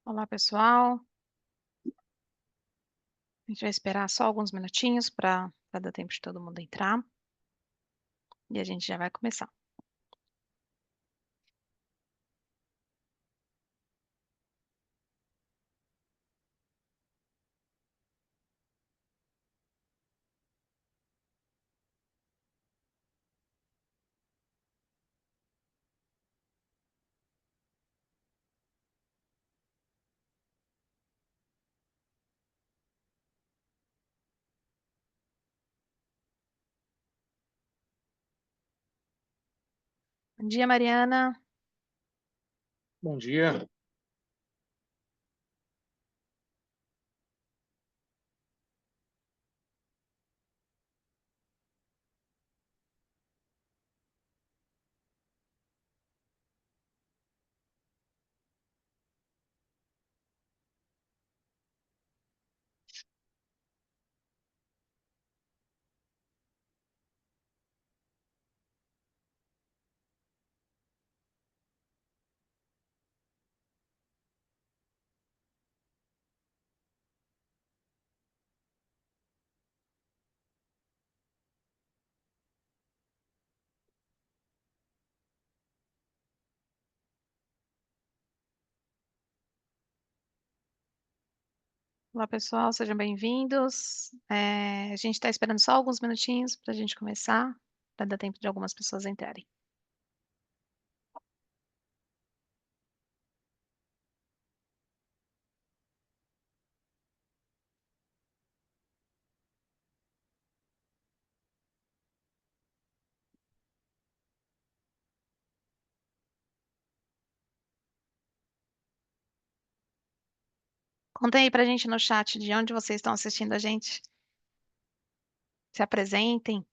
Olá, pessoal. A gente vai esperar só alguns minutinhos para dar tempo de todo mundo entrar e a gente já vai começar. Bom dia, Mariana. Bom dia. Olá, pessoal, sejam bem-vindos. A gente está esperando só alguns minutinhos para a gente começar, para dar tempo de algumas pessoas entrarem. Contem aí para a gente no chat de onde vocês estão assistindo a gente. Se apresentem.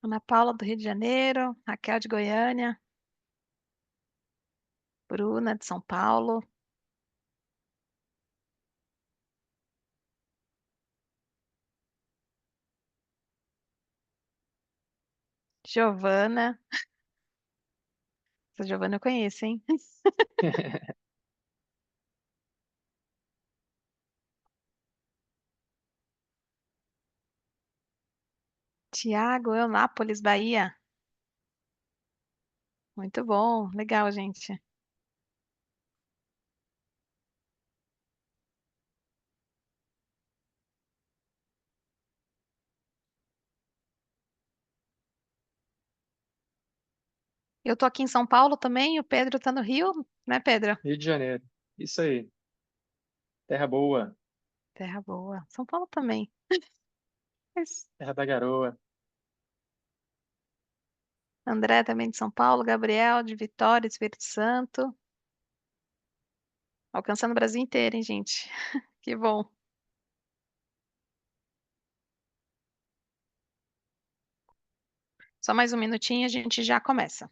Ana Paula, do Rio de Janeiro, Raquel, de Goiânia, Bruna, de São Paulo, Giovana. Essa Giovana eu conheço, hein? Tiago, Eunápolis, Bahia. Muito bom, legal, gente. Eu tô aqui em São Paulo também, o Pedro tá no Rio, né, Pedro? Rio de Janeiro. Isso aí. Terra boa. Terra boa. São Paulo também. Mas Terra da garoa. André também de São Paulo, Gabriel de Vitória, Espírito Santo. Alcançando o Brasil inteiro, hein, gente? Que bom. Só mais um minutinho e a gente já começa.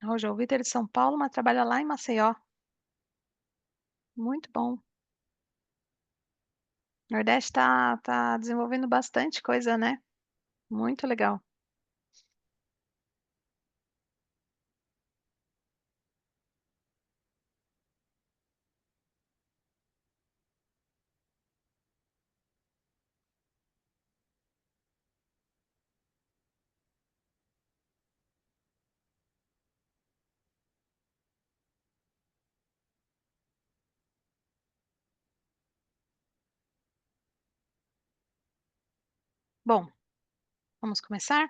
Hoje o Vitor é de São Paulo, mas trabalha lá em Maceió. Muito bom. O Nordeste tá desenvolvendo bastante coisa, né? Muito legal. Bom, vamos começar?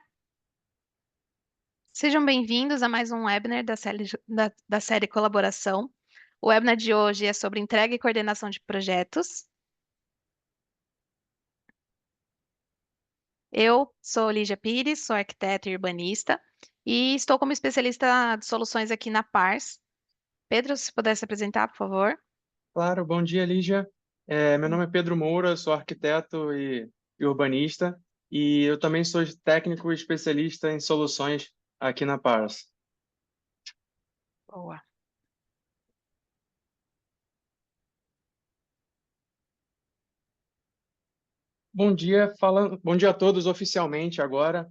Sejam bem-vindos a mais um webinar da série Colaboração. O webinar de hoje é sobre entrega e coordenação de projetos. Eu sou Lígia Pires, sou arquiteta e urbanista e estou como especialista de soluções aqui na Pars. Pedro, se puder se apresentar, por favor. Claro, bom dia, Lígia. Meu nome é Pedro Moura, sou arquiteto e urbanista, e eu também sou técnico e especialista em soluções aqui na Pars. Boa. Bom dia a todos oficialmente agora.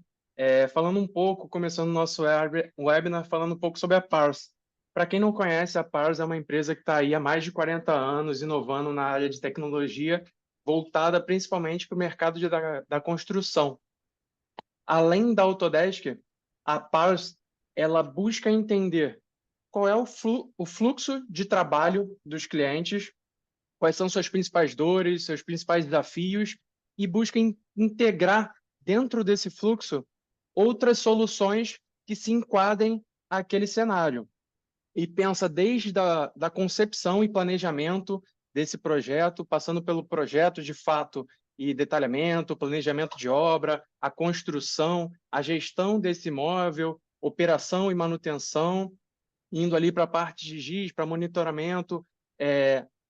Falando um pouco, começando o nosso webinar, falando um pouco sobre a Pars. Para quem não conhece, a Pars é uma empresa que está aí há mais de 40 anos inovando na área de tecnologia, voltada principalmente para o mercado da construção. Além da Autodesk, a Pars ela busca entender qual é o fluxo de trabalho dos clientes, quais são suas principais dores, seus principais desafios, e busca integrar dentro desse fluxo outras soluções que se enquadrem àquele cenário. E pensa desde da concepção e planejamento desse projeto, passando pelo projeto de fato e detalhamento, planejamento de obra, a construção, a gestão desse imóvel, operação e manutenção, indo ali para a parte de GIS, para monitoramento,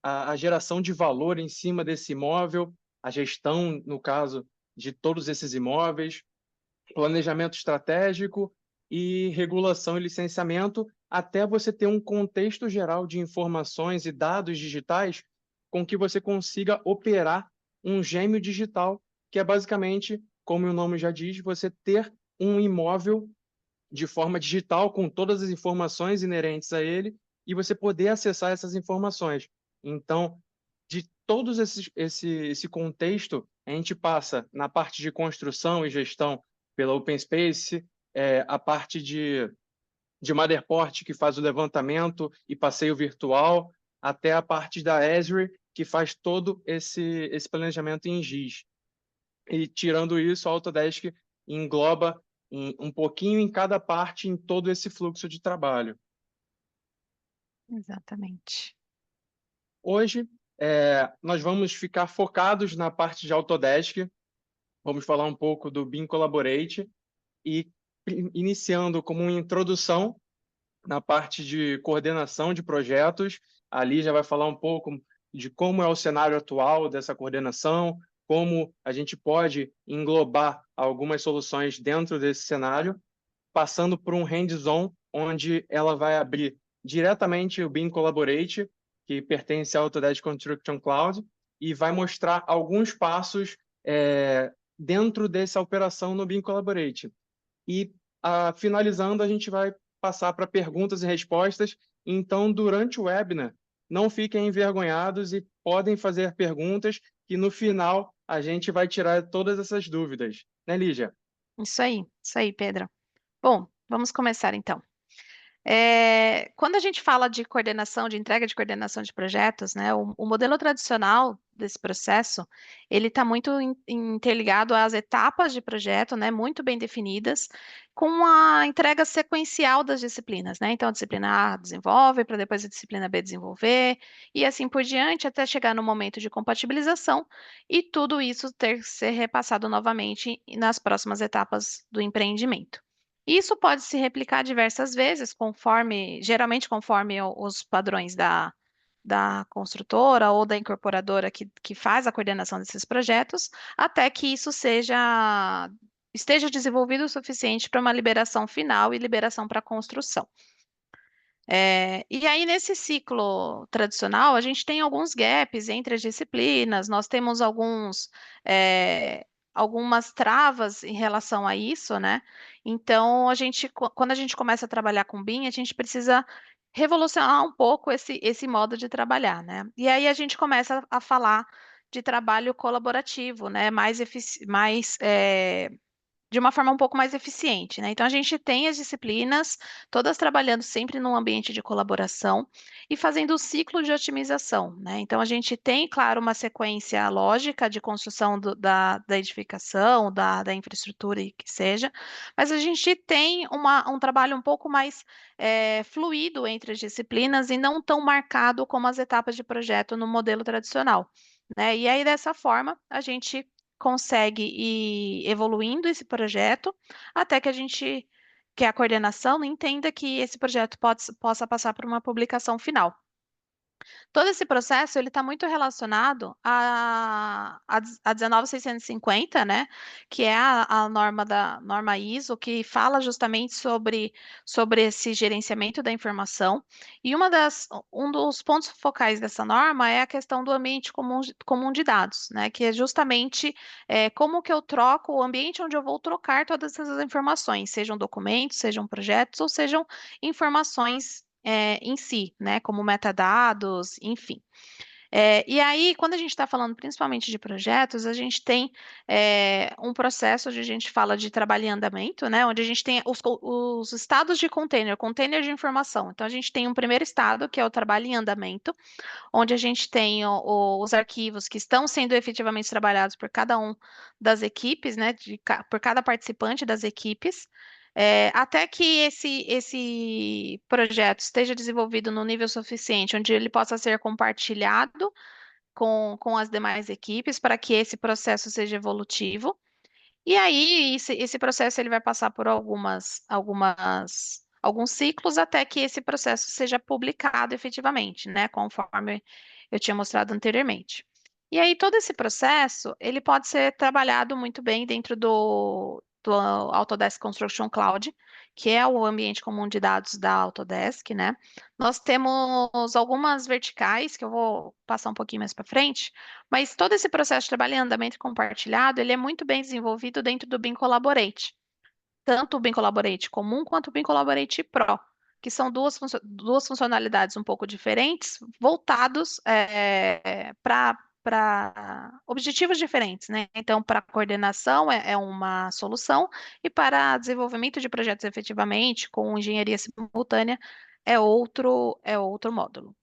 a geração de valor em cima desse imóvel, a gestão, no caso, de todos esses imóveis, planejamento estratégico e regulação e licenciamento, até você ter um contexto geral de informações e dados digitais com que você consiga operar um gêmeo digital, que é basicamente, como o nome já diz, você ter um imóvel de forma digital, com todas as informações inerentes a ele, e você poder acessar essas informações. Então, de todos esse contexto, a gente passa na parte de construção e gestão pela Open Space, a parte de Matterport, que faz o levantamento e passeio virtual, até a parte da Esri, que faz todo esse planejamento em GIS. E tirando isso, a Autodesk engloba um pouquinho em cada parte em todo esse fluxo de trabalho. Exatamente. Hoje, nós vamos ficar focados na parte de Autodesk, vamos falar um pouco do BIM Collaborate e iniciando como uma introdução na parte de coordenação de projetos. Ali já vai falar um pouco de como é o cenário atual dessa coordenação, como a gente pode englobar algumas soluções dentro desse cenário, passando por um hands-on, onde ela vai abrir diretamente o BIM Collaborate, que pertence ao Autodesk Construction Cloud, e vai mostrar alguns passos dentro dessa operação no BIM Collaborate. E, finalizando, a gente vai passar para perguntas e respostas. Então, durante o webinar, não fiquem envergonhados e podem fazer perguntas, que no final a gente vai tirar todas essas dúvidas. Né, Lígia? Isso aí, Pedro. Bom, vamos começar então. Quando a gente fala de coordenação, de entrega de coordenação de projetos, né, o modelo tradicional desse processo, ele está muito interligado às etapas de projeto, né, muito bem definidas, com a entrega sequencial das disciplinas, né? Então, a disciplina A desenvolve, para depois a disciplina B desenvolver, e assim por diante, até chegar no momento de compatibilização, e tudo isso ter que ser repassado novamente nas próximas etapas do empreendimento. Isso pode se replicar diversas vezes, geralmente conforme os padrões da construtora ou da incorporadora que faz a coordenação desses projetos, até que isso esteja desenvolvido o suficiente para uma liberação final e liberação para construção. E aí, nesse ciclo tradicional, a gente tem alguns gaps entre as disciplinas, nós temos é, algumas travas em relação a isso, né? Então, quando a gente começa a trabalhar com BIM, a gente precisa revolucionar um pouco esse modo de trabalhar, né? E aí a gente começa a falar de trabalho colaborativo, né? De uma forma um pouco mais eficiente, né? Então, a gente tem as disciplinas, todas trabalhando sempre num ambiente de colaboração e fazendo o ciclo de otimização, né? Então, a gente tem, claro, uma sequência lógica de construção da edificação, da infraestrutura e que seja, mas a gente tem um trabalho um pouco mais fluido entre as disciplinas e não tão marcado como as etapas de projeto no modelo tradicional, né? E aí, dessa forma, a gente consegue ir evoluindo esse projeto até que a gente que é a coordenação, entenda que esse projeto possa passar por uma publicação final. Todo esse processo ele está muito relacionado a 19650, né, que é a norma da norma ISO, que fala justamente sobre esse gerenciamento da informação. E um dos pontos focais dessa norma é a questão do ambiente comum de dados, né, que é justamente como que eu troco o ambiente onde eu vou trocar todas essas informações, sejam documentos, sejam projetos ou sejam informações em si, né, como metadados, enfim. E aí, quando a gente está falando principalmente de projetos, a gente tem um processo onde a gente fala de trabalho em andamento, né, onde a gente tem os estados de container de informação. Então, a gente tem um primeiro estado, que é o trabalho em andamento, onde a gente tem os arquivos que estão sendo efetivamente trabalhados por cada um das equipes, né, por cada participante das equipes, até que esse projeto esteja desenvolvido no nível suficiente, onde ele possa ser compartilhado com as demais equipes, para que esse processo seja evolutivo. E aí, esse processo ele vai passar por alguns ciclos até que esse processo seja publicado efetivamente, né? Conforme eu tinha mostrado anteriormente. E aí, todo esse processo, ele pode ser trabalhado muito bem dentro do Autodesk Construction Cloud, que é o ambiente comum de dados da Autodesk, né? Nós temos algumas verticais, que eu vou passar um pouquinho mais para frente, mas todo esse processo de trabalho em andamento compartilhado, ele é muito bem desenvolvido dentro do BIM Collaborate. Tanto o BIM Collaborate comum quanto o BIM Collaborate Pro, que são duas funcionalidades um pouco diferentes, voltados para objetivos diferentes, né? Então, para coordenação é uma solução e para desenvolvimento de projetos efetivamente, com engenharia simultânea, é outro módulo.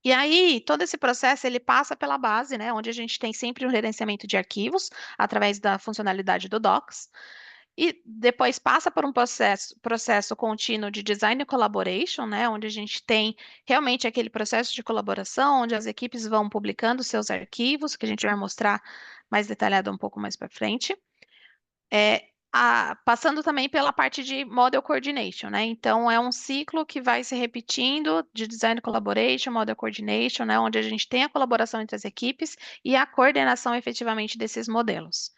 E aí, todo esse processo, ele passa pela base, né, onde a gente tem sempre um gerenciamento de arquivos, através da funcionalidade do Docs, e depois passa por um processo contínuo de design e collaboration, né, onde a gente tem realmente aquele processo de colaboração, onde as equipes vão publicando seus arquivos, que a gente vai mostrar mais detalhado um pouco mais para frente. Passando também pela parte de Model Coordination, né? Então, é um ciclo que vai se repetindo de Design Collaboration, Model Coordination, né? Onde a gente tem a colaboração entre as equipes e a coordenação efetivamente desses modelos.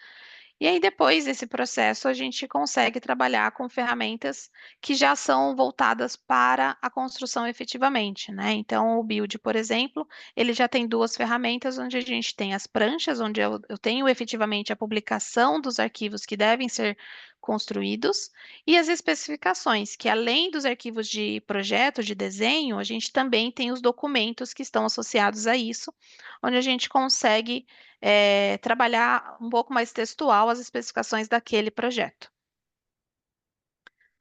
E aí, depois desse processo, a gente consegue trabalhar com ferramentas que já são voltadas para a construção efetivamente, né? Então, o Build, por exemplo, ele já tem duas ferramentas, onde a gente tem as pranchas, onde eu tenho efetivamente a publicação dos arquivos que devem ser construídos, e as especificações, que além dos arquivos de projeto, de desenho, a gente também tem os documentos que estão associados a isso, onde a gente consegue trabalhar um pouco mais textual as especificações daquele projeto.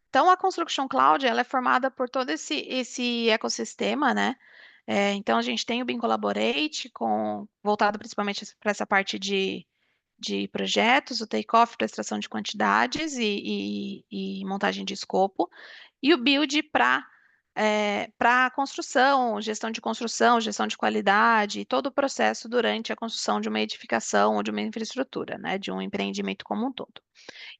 Então, a Construction Cloud, ela é formada por todo esse ecossistema, né? Então, a gente tem o BIM Collaborate, voltado principalmente para essa parte de projetos, o take-off para extração de quantidades e montagem de escopo, e o Build para construção, gestão de qualidade, e todo o processo durante a construção de uma edificação ou de uma infraestrutura, né, de um empreendimento como um todo.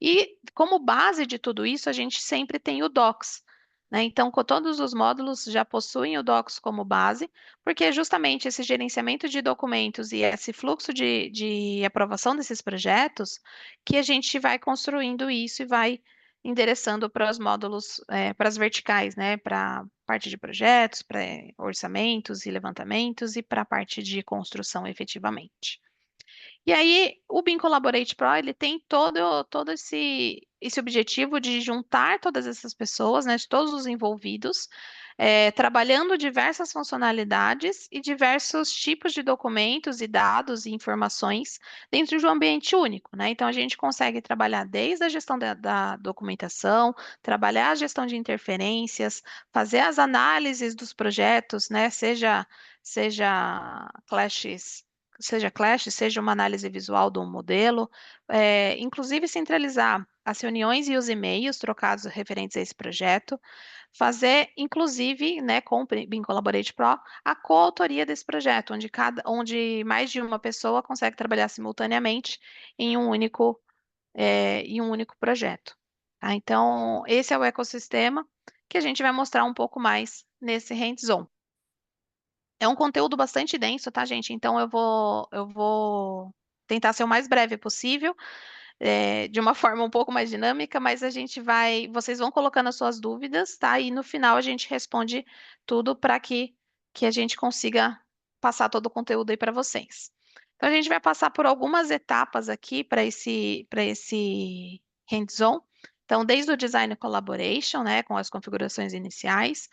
E como base de tudo isso, a gente sempre tem o Docs, né? Então, todos os módulos já possuem o Docs como base, porque é justamente esse gerenciamento de documentos e esse fluxo de aprovação desses projetos que a gente vai construindo isso e vai endereçando para os módulos, para as verticais, né? Para parte de projetos, para orçamentos e levantamentos e para a parte de construção efetivamente. E aí, o BIM Collaborate Pro, ele tem todo esse objetivo de juntar todas essas pessoas, né, de todos os envolvidos, trabalhando diversas funcionalidades e diversos tipos de documentos e dados e informações dentro de um ambiente único, né? Então, a gente consegue trabalhar desde a gestão da documentação, trabalhar a gestão de interferências, fazer as análises dos projetos, né, seja clashes seja Clash, seja uma análise visual do modelo, inclusive centralizar as reuniões e os e-mails trocados referentes a esse projeto, fazer, inclusive, né, com o BIM Collaborate Pro, a coautoria desse projeto, onde mais de uma pessoa consegue trabalhar simultaneamente em um único projeto. tá? Então, esse é o ecossistema que a gente vai mostrar um pouco mais nesse hands-on. É um conteúdo bastante denso, tá, gente? Então, eu vou tentar ser o mais breve possível, de uma forma um pouco mais dinâmica, mas vocês vão colocando as suas dúvidas, tá? E no final a gente responde tudo para que a gente consiga passar todo o conteúdo aí para vocês. Então, a gente vai passar por algumas etapas aqui para esse hands-on. Então, desde o design collaboration, né, com as configurações iniciais,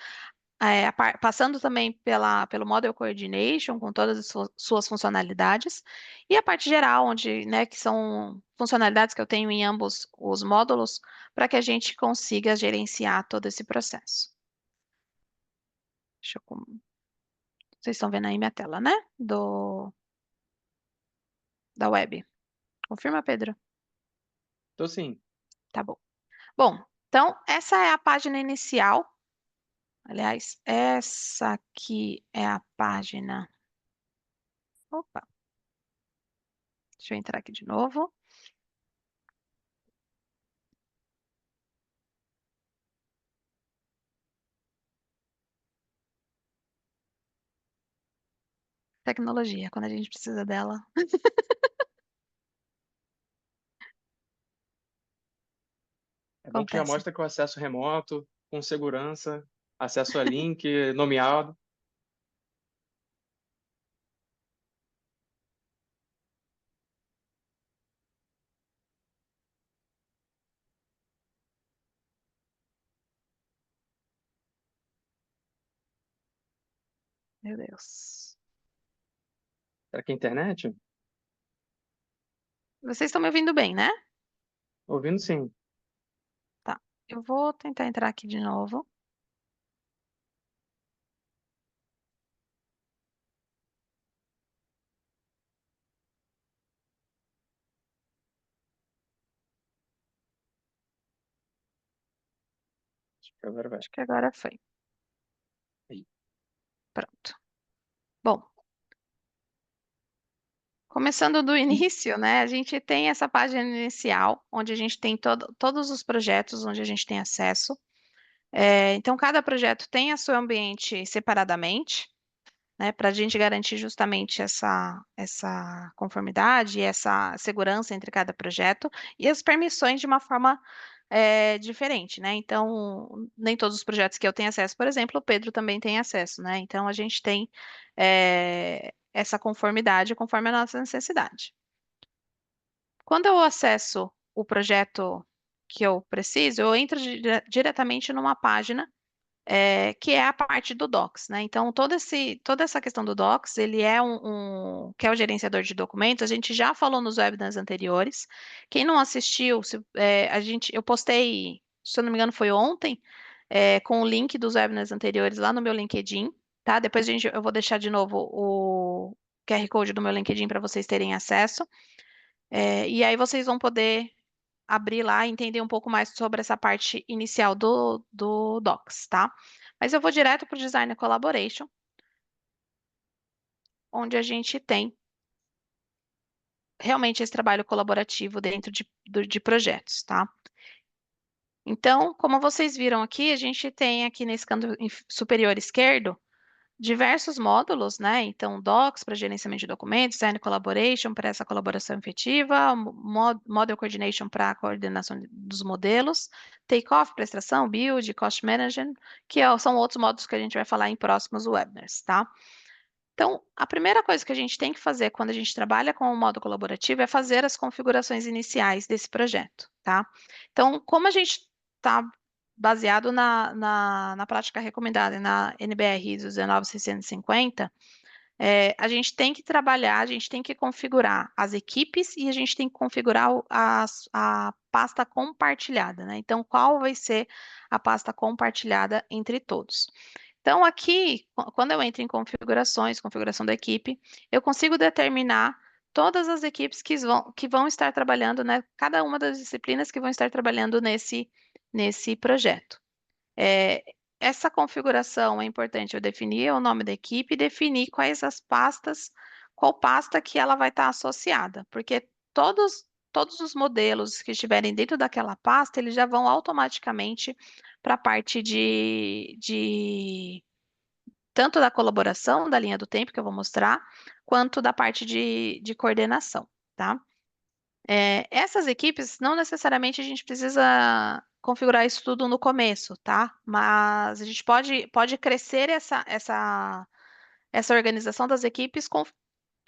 passando também pelo Model Coordination, com todas as suas funcionalidades, e a parte geral, onde, né, que são funcionalidades que eu tenho em ambos os módulos, para que a gente consiga gerenciar todo esse processo. Vocês estão vendo aí minha tela, né? Da web. Confirma, Pedro? Então, sim. Tá bom. Bom, então, essa é a página inicial. Aliás, essa aqui é a página. Opa, deixa eu entrar aqui de novo. Tecnologia, quando a gente precisa dela. É bom que já Acontece. mostra que o acesso remoto, com segurança, acesso a link nomeado. Meu Deus. Será que é internet? Vocês estão me ouvindo bem, né? Ouvindo sim. Tá. Eu vou tentar entrar aqui de novo. Acho que agora vai. Acho que agora foi. Aí. Pronto. Bom, começando do início, né? A gente tem essa página inicial, onde a gente tem todos os projetos, onde a gente tem acesso. Então, cada projeto tem a seu ambiente separadamente, né? Para a gente garantir justamente essa conformidade e essa segurança entre cada projeto e as permissões de uma forma diferente, né? Então, nem todos os projetos que eu tenho acesso, por exemplo, o Pedro também tem acesso, né? Então, a gente tem essa conformidade conforme a nossa necessidade. Quando eu acesso o projeto que eu preciso, eu entro diretamente numa página que é a parte do Docs, né? Então, toda essa questão do Docs, ele é que é o gerenciador de documentos, a gente já falou nos webinars anteriores. Quem não assistiu, eu postei, se eu não me engano, foi ontem, com o link dos webinars anteriores lá no meu LinkedIn, tá? Depois eu vou deixar de novo o QR Code do meu LinkedIn para vocês terem acesso. E aí vocês vão poder abrir lá e entender um pouco mais sobre essa parte inicial do Docs, tá? Mas eu vou direto para o Design Collaboration, onde a gente tem realmente esse trabalho colaborativo dentro de projetos, tá? Então, como vocês viram aqui, a gente tem aqui nesse canto superior esquerdo diversos módulos, né? Então, Docs para gerenciamento de documentos, Design Collaboration para essa colaboração efetiva, Model Coordination para a coordenação dos modelos, Takeoff para extração, Build, Cost Management, são outros módulos que a gente vai falar em próximos webinars, tá? Então, a primeira coisa que a gente tem que fazer quando a gente trabalha com o modo colaborativo é fazer as configurações iniciais desse projeto, tá? Então, como a gente está baseado na prática recomendada na NBR ISO 19650, a gente tem que trabalhar, a gente tem que configurar as equipes e a gente tem que configurar a pasta compartilhada, né? Então, qual vai ser a pasta compartilhada entre todos? Então, aqui, quando eu entro em configurações, configuração da equipe, eu consigo determinar todas as equipes que vão estar trabalhando, né? Cada uma das disciplinas que vão estar trabalhando nesse projeto. É, essa configuração é importante eu definir o nome da equipe e definir quais as pastas, qual pasta que ela vai estar associada, porque todos os modelos que estiverem dentro daquela pasta, eles já vão automaticamente para a parte de tanto da colaboração, da linha do tempo que eu vou mostrar, quanto da parte de coordenação, tá? Essas equipes, não necessariamente a gente precisa configurar isso tudo no começo, tá? Mas a gente pode crescer essa organização das equipes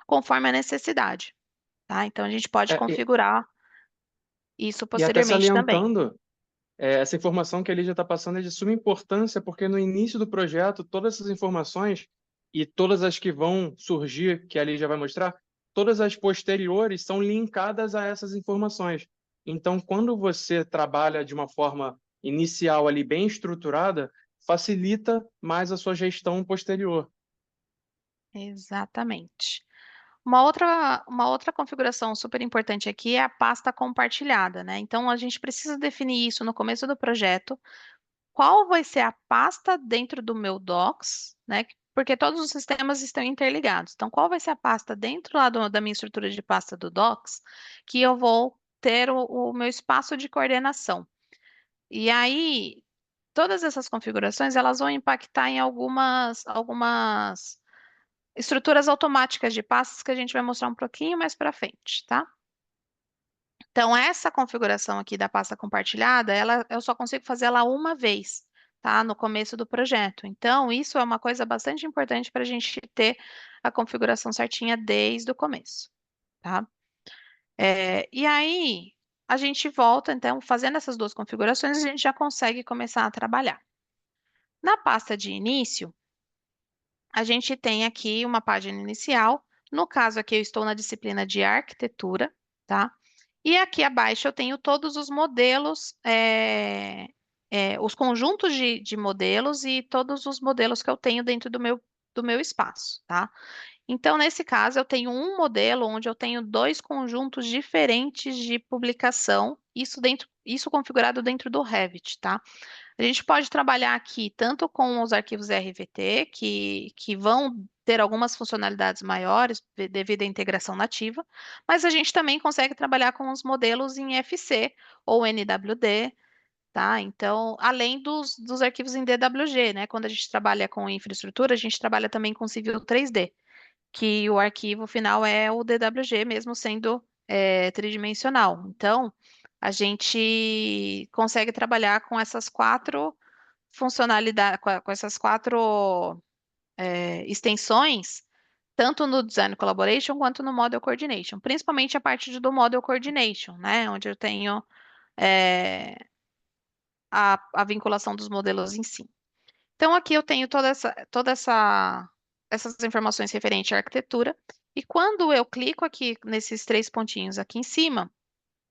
conforme a necessidade, tá? Então a gente pode É, configurar isso e até posteriormente também. salientando, essa informação que a Lígia está passando é de suma importância, porque no início do projeto, todas essas informações e todas as que vão surgir, que a Lígia vai mostrar, todas as posteriores são linkadas a essas informações. Então, quando você trabalha de uma forma inicial ali bem estruturada, facilita mais a sua gestão posterior. Exatamente. Uma outra configuração super importante aqui é a pasta compartilhada, né? Então a gente precisa definir isso no começo do projeto. Qual vai ser a pasta dentro do meu Docs, né? Porque todos os sistemas estão interligados. Então, qual vai ser a pasta dentro lá da minha estrutura de pasta do Docs que eu vou ter o meu espaço de coordenação? E aí, todas essas configurações, elas vão impactar em algumas estruturas automáticas de pastas que a gente vai mostrar um pouquinho mais para frente, tá? Então, essa configuração aqui da pasta compartilhada, eu só consigo fazer ela uma vez, tá? No começo do projeto. Então, isso é uma coisa bastante importante para a gente ter a configuração certinha desde o começo, tá? E aí, a gente volta, então, fazendo essas duas configurações, a gente já consegue começar a trabalhar. Na pasta de início, a gente tem aqui uma página inicial. No caso aqui, eu estou na disciplina de arquitetura, tá? E aqui abaixo eu tenho todos os modelos, os conjuntos de modelos e todos os modelos que eu tenho dentro do meu espaço, tá? Então, nesse caso, eu tenho um modelo onde eu tenho dois conjuntos diferentes de publicação, isso configurado dentro do Revit, tá? A gente pode trabalhar aqui tanto com os arquivos RVT, que vão ter algumas funcionalidades maiores devido à integração nativa, mas a gente também consegue trabalhar com os modelos em FC ou NWD, tá? Então, além dos arquivos em DWG, né? Quando a gente trabalha com infraestrutura, a gente trabalha também com Civil 3D, que o arquivo final é o DWG, mesmo sendo tridimensional. Então, a gente consegue trabalhar com essas quatro funcionalidades, com essas quatro extensões, tanto no Design Collaboration quanto no Model Coordination, principalmente a parte do Model Coordination, né, onde eu tenho é, a vinculação dos modelos em si. Então, aqui eu tenho essas informações referentes à arquitetura, e quando eu clico aqui nesses três pontinhos aqui em cima,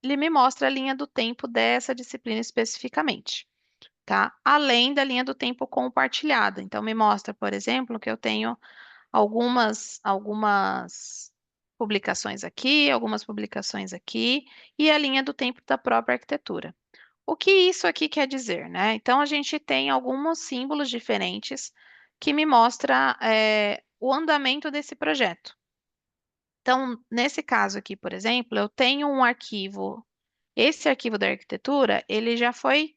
ele me mostra a linha do tempo dessa disciplina especificamente, tá? Além da linha do tempo compartilhada. Então, me mostra, por exemplo, que eu tenho algumas publicações aqui, algumas publicações aqui, e a linha do tempo da própria arquitetura. O que isso aqui quer dizer, né? Então, a gente tem alguns símbolos diferentes que me mostra o andamento desse projeto. Então, nesse caso aqui, por exemplo, eu tenho um arquivo. Esse arquivo da arquitetura, ele já foi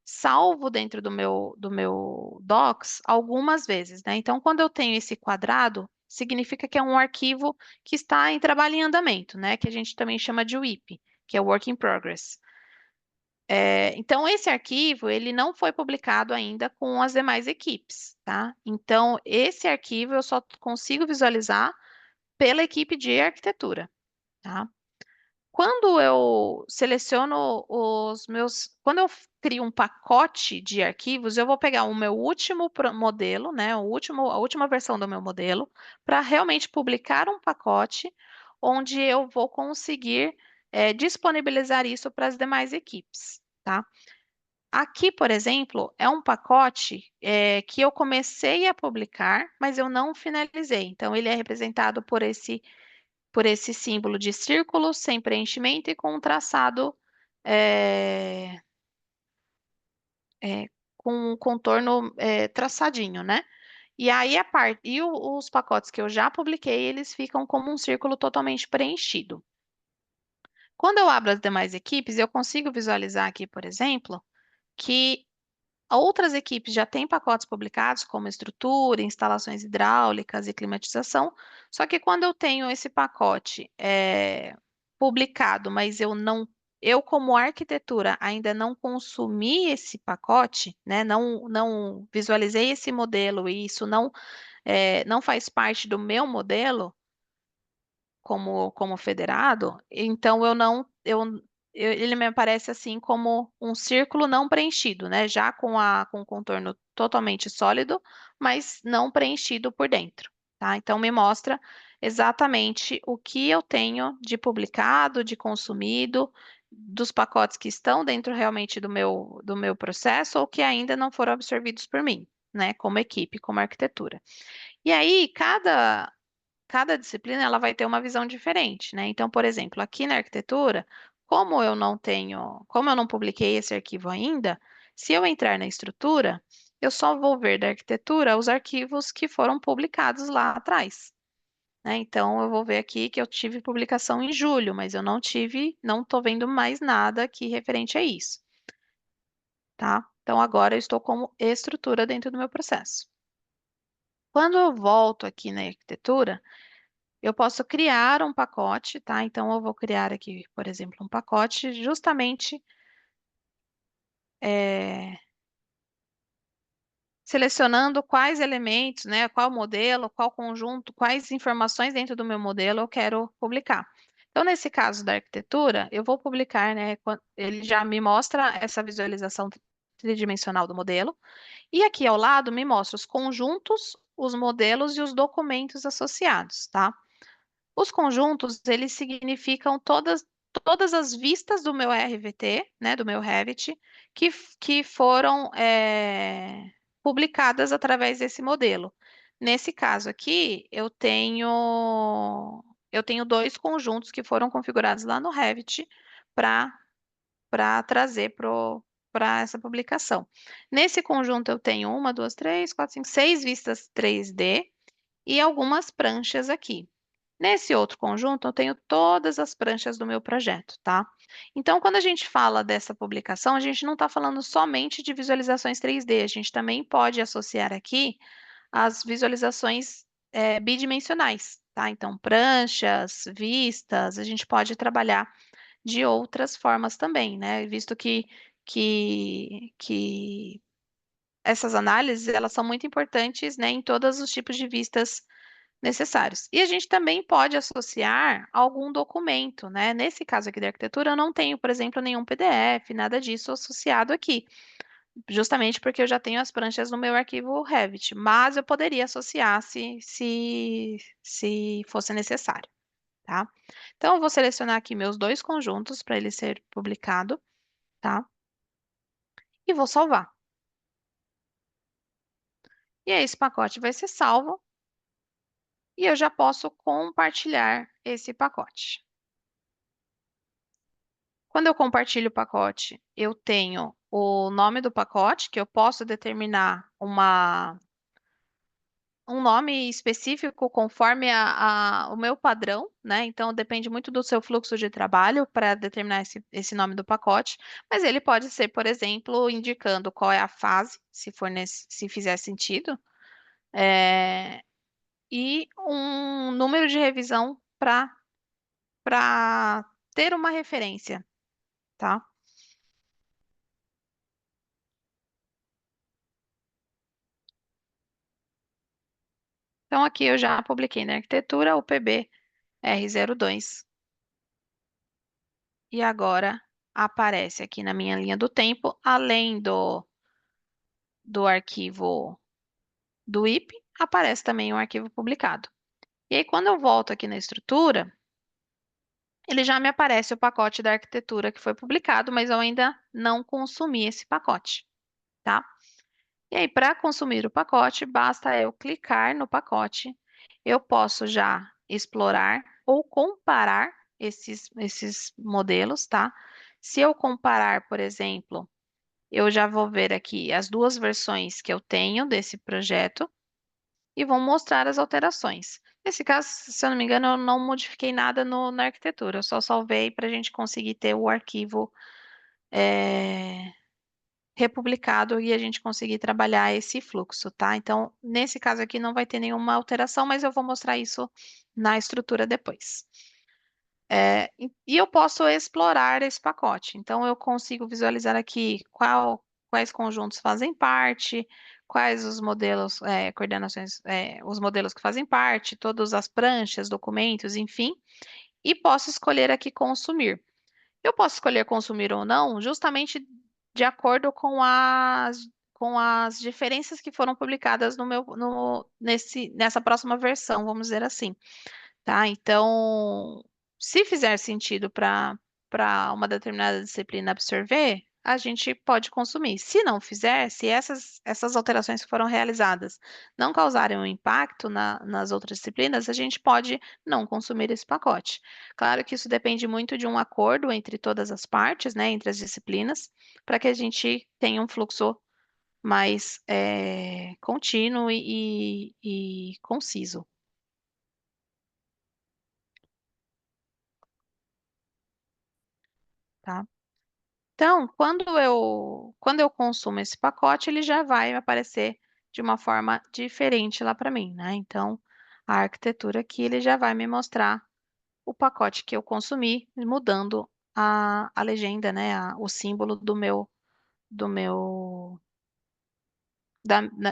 salvo dentro do meu Docs algumas vezes, né? Então, quando eu tenho esse quadrado, significa que é um arquivo que está em trabalho em andamento, né? Que a gente também chama de WIP, que é Work in Progress. Então, esse arquivo, ele não foi publicado ainda com as demais equipes, tá? Então, esse arquivo eu só consigo visualizar pela equipe de arquitetura, tá? Quando eu seleciono quando eu crio um pacote de arquivos, eu vou pegar o meu último modelo, né, a última versão do meu modelo, para realmente publicar um pacote onde eu vou conseguir disponibilizar isso para as demais equipes, tá? Aqui, por exemplo, é um pacote que eu comecei a publicar, mas eu não finalizei. Então, ele é representado por esse símbolo de círculo sem preenchimento e com um traçado é, com um contorno traçadinho, né? E aí os pacotes que eu já publiquei, eles ficam como um círculo totalmente preenchido. Quando eu abro as demais equipes, eu consigo visualizar aqui, por exemplo, que outras equipes já têm pacotes publicados, como estrutura, instalações hidráulicas e climatização, só que quando eu tenho esse pacote publicado, mas eu como arquitetura ainda não consumi esse pacote, né, não visualizei esse modelo e isso não faz parte do meu modelo, como federado, então ele me aparece assim como um círculo não preenchido, né? Já com o contorno totalmente sólido, mas não preenchido por dentro, tá? Então me mostra exatamente o que eu tenho de publicado, de consumido, dos pacotes que estão dentro realmente do meu processo ou que ainda não foram absorvidos por mim, né? Como equipe, como arquitetura. E aí, cada disciplina ela vai ter uma visão diferente, né? Então, por exemplo, aqui na arquitetura, como eu não publiquei esse arquivo ainda, se eu entrar na estrutura, eu só vou ver da arquitetura os arquivos que foram publicados lá atrás, né? Então, eu vou ver aqui que eu tive publicação em julho, mas eu não estou vendo mais nada aqui referente a isso, tá? Então, agora eu estou como estrutura dentro do meu processo. Quando eu volto aqui na arquitetura, eu posso criar um pacote, tá? Então, eu vou criar aqui, por exemplo, um pacote justamente é, selecionando quais elementos, né? Qual modelo, qual conjunto, quais informações dentro do meu modelo eu quero publicar. Então, nesse caso da arquitetura, eu vou publicar, né? Ele já me mostra essa visualização tridimensional do modelo, e aqui ao lado me mostra os conjuntos, os modelos e os documentos associados, tá? Os conjuntos, eles significam todas as vistas do meu RVT, né, do meu Revit, que foram publicadas através desse modelo. Nesse caso aqui, eu tenho dois conjuntos que foram configurados lá no Revit para trazer para essa publicação. Nesse conjunto, eu tenho uma, duas, três, quatro, cinco, seis vistas 3D e algumas pranchas aqui. Nesse outro conjunto, eu tenho todas as pranchas do meu projeto, tá? Então, quando a gente fala dessa publicação, a gente não está falando somente de visualizações 3D, a gente também pode associar aqui as visualizações bidimensionais, tá? Então, pranchas, vistas, a gente pode trabalhar de outras formas também, né? Visto que essas análises, elas são muito importantes, né, em todos os tipos de vistas necessários. E a gente também pode associar algum documento, né? Nesse caso aqui da arquitetura, eu não tenho, por exemplo, nenhum PDF, nada disso associado aqui, justamente porque eu já tenho as pranchas no meu arquivo Revit, mas eu poderia associar se fosse necessário, tá? Então, eu vou selecionar aqui meus dois conjuntos para ele ser publicado, tá? E vou salvar. E aí, esse pacote vai ser salvo e eu já posso compartilhar esse pacote. Quando eu compartilho o pacote, eu tenho o nome do pacote, que eu posso determinar um nome específico conforme o meu padrão, né? Então, depende muito do seu fluxo de trabalho para determinar esse nome do pacote, mas ele pode ser, por exemplo, indicando qual é a fase, se fizer sentido, é, e um número de revisão para ter uma referência, tá? Então, aqui eu já publiquei na arquitetura o PB R02 e agora aparece aqui na minha linha do tempo, além do arquivo do IP, aparece também um arquivo publicado. E aí, quando eu volto aqui na estrutura, ele já me aparece o pacote da arquitetura que foi publicado, mas eu ainda não consumi esse pacote, tá? E aí, para consumir o pacote, basta eu clicar no pacote. Eu posso já explorar ou comparar esses modelos, tá? Se eu comparar, por exemplo, eu já vou ver aqui as duas versões que eu tenho desse projeto e vou mostrar as alterações. Nesse caso, se eu não me engano, eu não modifiquei nada na arquitetura, eu só salvei para a gente conseguir ter o arquivo é, republicado e a gente conseguir trabalhar esse fluxo, tá? Então, nesse caso aqui não vai ter nenhuma alteração, mas eu vou mostrar isso na estrutura depois. E eu posso explorar esse pacote. Então, eu consigo visualizar aqui quais conjuntos fazem parte, quais os modelos, coordenações, os modelos que fazem parte, todas as pranchas, documentos, enfim. E posso escolher aqui consumir. Eu posso escolher consumir ou não, justamente de acordo com as diferenças que foram publicadas nessa próxima versão, vamos dizer assim, tá? Então, se fizer sentido para uma determinada disciplina absorver, a gente pode consumir. Se não fizer, se essas alterações que foram realizadas não causarem um impacto nas outras disciplinas, a gente pode não consumir esse pacote. Claro que isso depende muito de um acordo entre todas as partes, né, entre as disciplinas, para que a gente tenha um fluxo mais contínuo e conciso, tá? Então, quando eu consumo esse pacote, ele já vai aparecer de uma forma diferente lá para mim, né? Então, a arquitetura aqui, ele já vai me mostrar o pacote que eu consumi, mudando a legenda, né? O símbolo do meu,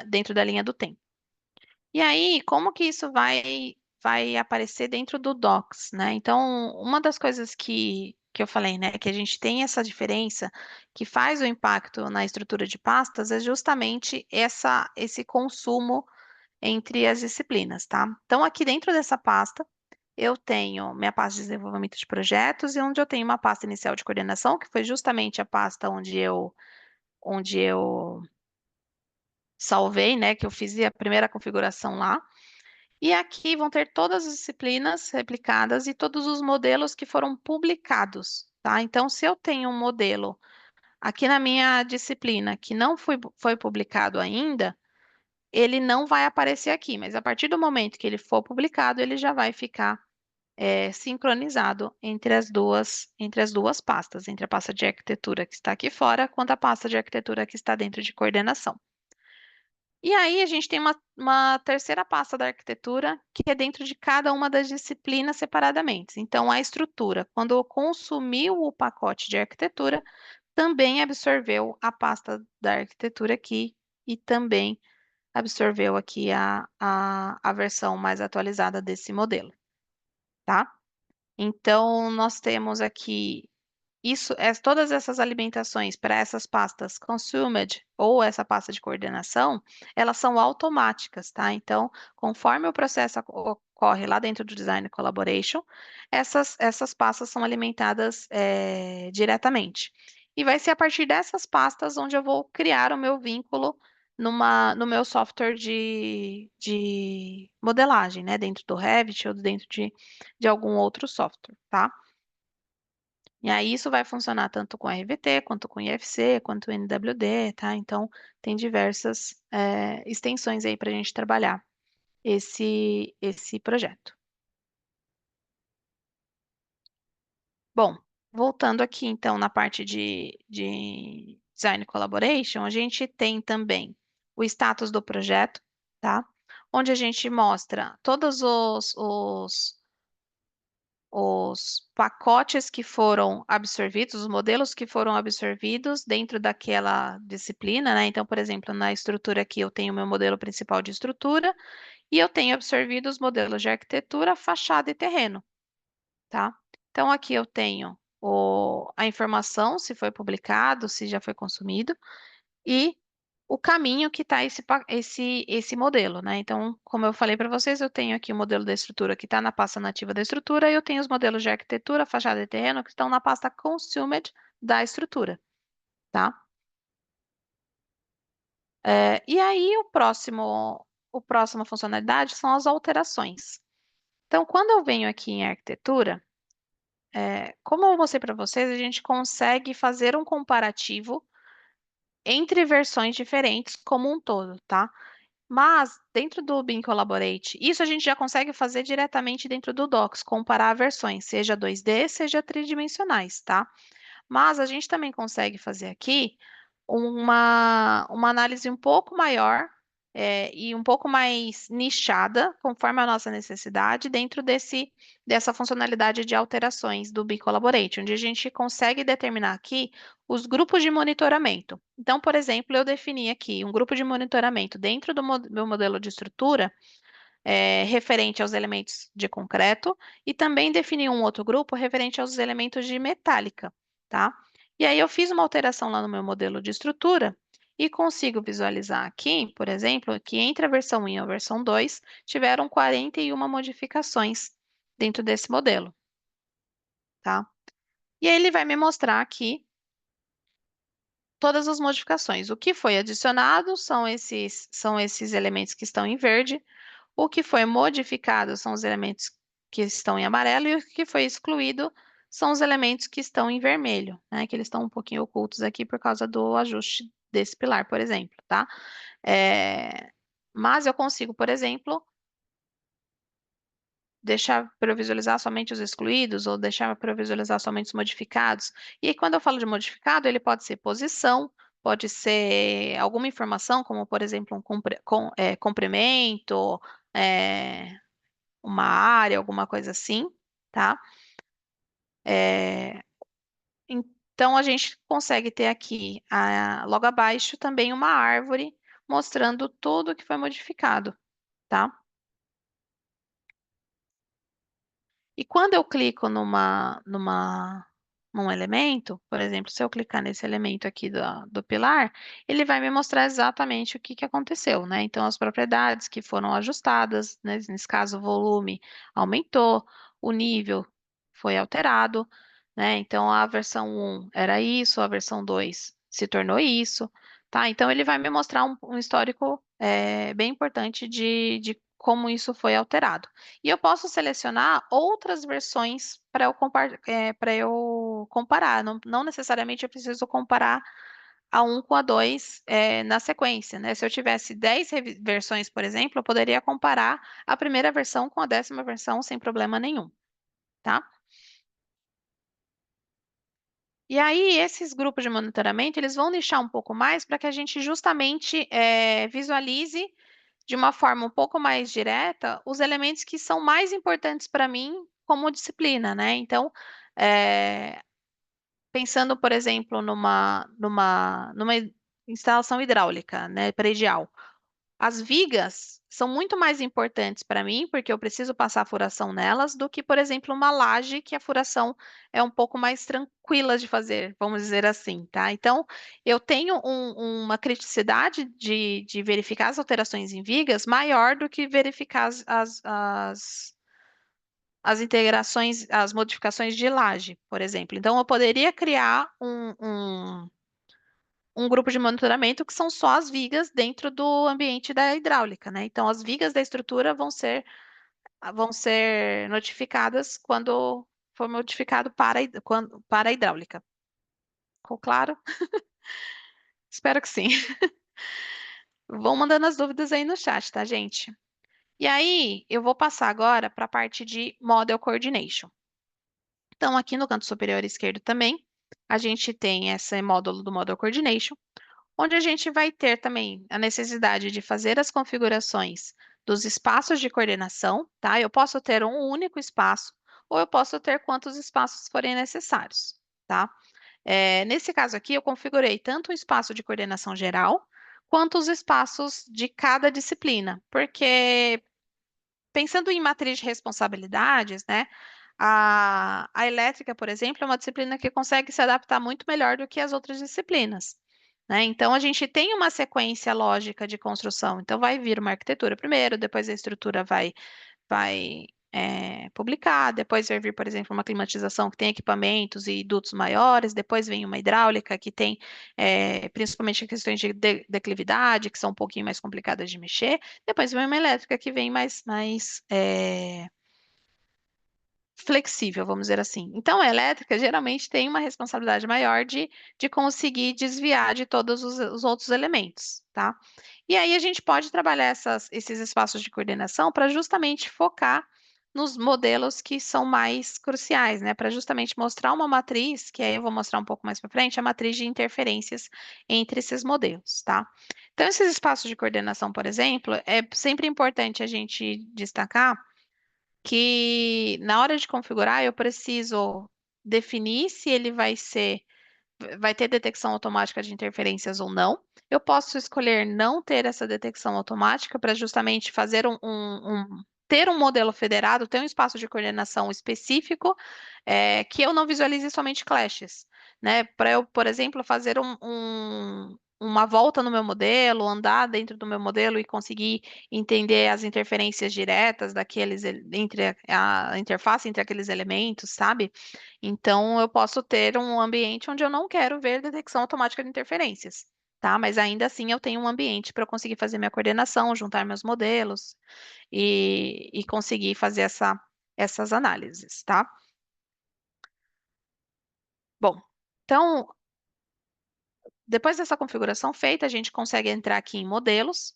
dentro da linha do tempo. E aí, como que isso vai aparecer dentro do Docs, né? Então, uma das coisas que eu falei, né, que a gente tem essa diferença que faz o impacto na estrutura de pastas é justamente esse consumo entre as disciplinas, tá? Então, aqui dentro dessa pasta, eu tenho minha pasta de desenvolvimento de projetos e onde eu tenho uma pasta inicial de coordenação, que foi justamente a pasta onde eu salvei, né, que eu fiz a primeira configuração lá. E aqui vão ter todas as disciplinas replicadas e todos os modelos que foram publicados, tá? Então, se eu tenho um modelo aqui na minha disciplina que não foi publicado ainda, ele não vai aparecer aqui, mas a partir do momento que ele for publicado, ele já vai ficar sincronizado entre as duas pastas, entre a pasta de arquitetura que está aqui fora, quanto a pasta de arquitetura que está dentro de coordenação. E aí a gente tem uma terceira pasta da arquitetura, que é dentro de cada uma das disciplinas separadamente. Então, a estrutura, quando consumiu o pacote de arquitetura, também absorveu a pasta da arquitetura aqui e também absorveu aqui a versão mais atualizada desse modelo, tá? Então, nós temos aqui todas essas alimentações para essas pastas consumed ou essa pasta de coordenação, elas são automáticas, tá? Então, conforme o processo ocorre lá dentro do Design Collaboration, essas pastas são alimentadas diretamente. E vai ser a partir dessas pastas onde eu vou criar o meu vínculo no meu software de modelagem, né? Dentro do Revit ou dentro de algum outro software, tá? E aí isso vai funcionar tanto com RVT, quanto com IFC, quanto NWD, tá? Então, tem diversas extensões aí para a gente trabalhar esse projeto. Bom, voltando aqui então na parte de Design Collaboration, a gente tem também o status do projeto, tá? Onde a gente mostra todos os pacotes que foram absorvidos, os modelos que foram absorvidos dentro daquela disciplina, né? Então, por exemplo, na estrutura aqui eu tenho o meu modelo principal de estrutura e eu tenho absorvido os modelos de arquitetura, fachada e terreno, tá? Então, aqui eu tenho a informação, se foi publicado, se já foi consumido, e o caminho que está esse modelo, né? Então, como eu falei para vocês, eu tenho aqui o modelo da estrutura que está na pasta nativa da estrutura e eu tenho os modelos de arquitetura, fachada e terreno que estão na pasta consumed da estrutura, tá? E aí, o próximo funcionalidade são as alterações. Então, quando eu venho aqui em arquitetura, como eu mostrei para vocês, a gente consegue fazer um comparativo entre versões diferentes como um todo, tá? Mas, dentro do Beam Collaborate, isso a gente já consegue fazer diretamente dentro do Docs, comparar versões, seja 2D, seja tridimensionais, tá? Mas a gente também consegue fazer aqui uma análise um pouco maior e um pouco mais nichada, conforme a nossa necessidade, dentro dessa funcionalidade de alterações do Bicollaborate, onde a gente consegue determinar aqui os grupos de monitoramento. Então, por exemplo, eu defini aqui um grupo de monitoramento dentro do meu modelo de estrutura, referente aos elementos de concreto, e também defini um outro grupo referente aos elementos de metálica, tá? E aí eu fiz uma alteração lá no meu modelo de estrutura e consigo visualizar aqui, por exemplo, que entre a versão 1 e a versão 2 tiveram 41 modificações dentro desse modelo, tá? E aí ele vai me mostrar aqui todas as modificações. O que foi adicionado são esses elementos que estão em verde. O que foi modificado são os elementos que estão em amarelo e o que foi excluído são os elementos que estão em vermelho, né? Que eles estão um pouquinho ocultos aqui por causa do ajuste desse pilar, por exemplo, tá? Mas eu consigo, por exemplo, deixar para eu visualizar somente os excluídos ou deixar para eu visualizar somente os modificados. E aí, quando eu falo de modificado, ele pode ser posição, pode ser alguma informação, como, por exemplo, um comprimento, é, uma área, alguma coisa assim, tá? É, então, a gente consegue ter aqui, logo abaixo, também uma árvore mostrando tudo que foi modificado, tá? E quando eu clico num elemento, por exemplo, se eu clicar nesse elemento aqui do pilar, ele vai me mostrar exatamente o que que aconteceu, né? Então, as propriedades que foram ajustadas, né? Nesse caso, o volume aumentou, o nível foi alterado, né? Então, a versão 1 era isso, a versão 2 se tornou isso, tá? Então, ele vai me mostrar um histórico bem importante de como isso foi alterado. E eu posso selecionar outras versões para eu comparar. Não necessariamente eu preciso comparar a 1 com a 2 na sequência, né? Se eu tivesse 10 versões, por exemplo, eu poderia comparar a primeira versão com a 10ª versão sem problema nenhum, tá? E aí, esses grupos de monitoramento, eles vão deixar um pouco mais para que a gente justamente visualize de uma forma um pouco mais direta os elementos que são mais importantes para mim como disciplina, né? Então, é, pensando, por exemplo, numa instalação hidráulica, né, predial. As vigas são muito mais importantes para mim, porque eu preciso passar a furação nelas, do que, por exemplo, uma laje, que a furação é um pouco mais tranquila de fazer, vamos dizer assim, tá? Então, eu tenho uma criticidade de verificar as alterações em vigas maior do que verificar as integrações, as modificações de laje, por exemplo. Então, eu poderia criar um grupo de monitoramento que são só as vigas dentro do ambiente da hidráulica, né? Então, as vigas da estrutura vão ser notificadas quando for modificado para a hidráulica. Ficou claro? Espero que sim. Vão mandando as dúvidas aí no chat, tá, gente? E aí, eu vou passar agora para a parte de Model Coordination. Então, aqui no canto superior esquerdo também, a gente tem esse módulo do Model Coordination, onde a gente vai ter também a necessidade de fazer as configurações dos espaços de coordenação, tá? Eu posso ter um único espaço, ou eu posso ter quantos espaços forem necessários, tá? Nesse caso aqui, eu configurei tanto o espaço de coordenação geral, quanto os espaços de cada disciplina, porque pensando em matriz de responsabilidades, né? A elétrica, por exemplo, é uma disciplina que consegue se adaptar muito melhor do que as outras disciplinas, né? Então, a gente tem uma sequência lógica de construção. Então, vai vir uma arquitetura primeiro, depois a estrutura vai publicar, depois vai vir, por exemplo, uma climatização que tem equipamentos e dutos maiores, depois vem uma hidráulica que tem principalmente questões de declividade, que são um pouquinho mais complicadas de mexer, depois vem uma elétrica que vem mais flexível, vamos dizer assim. Então, a elétrica geralmente tem uma responsabilidade maior de conseguir desviar de todos os outros elementos, tá? E aí a gente pode trabalhar esses espaços de coordenação para justamente focar nos modelos que são mais cruciais, né? Para justamente mostrar uma matriz, que aí eu vou mostrar um pouco mais para frente, a matriz de interferências entre esses modelos, tá? Então, esses espaços de coordenação, por exemplo, é sempre importante a gente destacar que na hora de configurar eu preciso definir se ele vai ter detecção automática de interferências ou não. Eu posso escolher não ter essa detecção automática para justamente fazer ter um modelo federado, ter um espaço de coordenação específico, que eu não visualize somente clashes, né? Para eu, por exemplo, fazer uma volta no meu modelo, andar dentro do meu modelo e conseguir entender as interferências diretas entre a interface entre aqueles elementos, sabe? Então, eu posso ter um ambiente onde eu não quero ver detecção automática de interferências, tá? Mas ainda assim eu tenho um ambiente para eu conseguir fazer minha coordenação, juntar meus modelos e conseguir fazer essas análises, tá? Bom, então, depois dessa configuração feita, a gente consegue entrar aqui em modelos.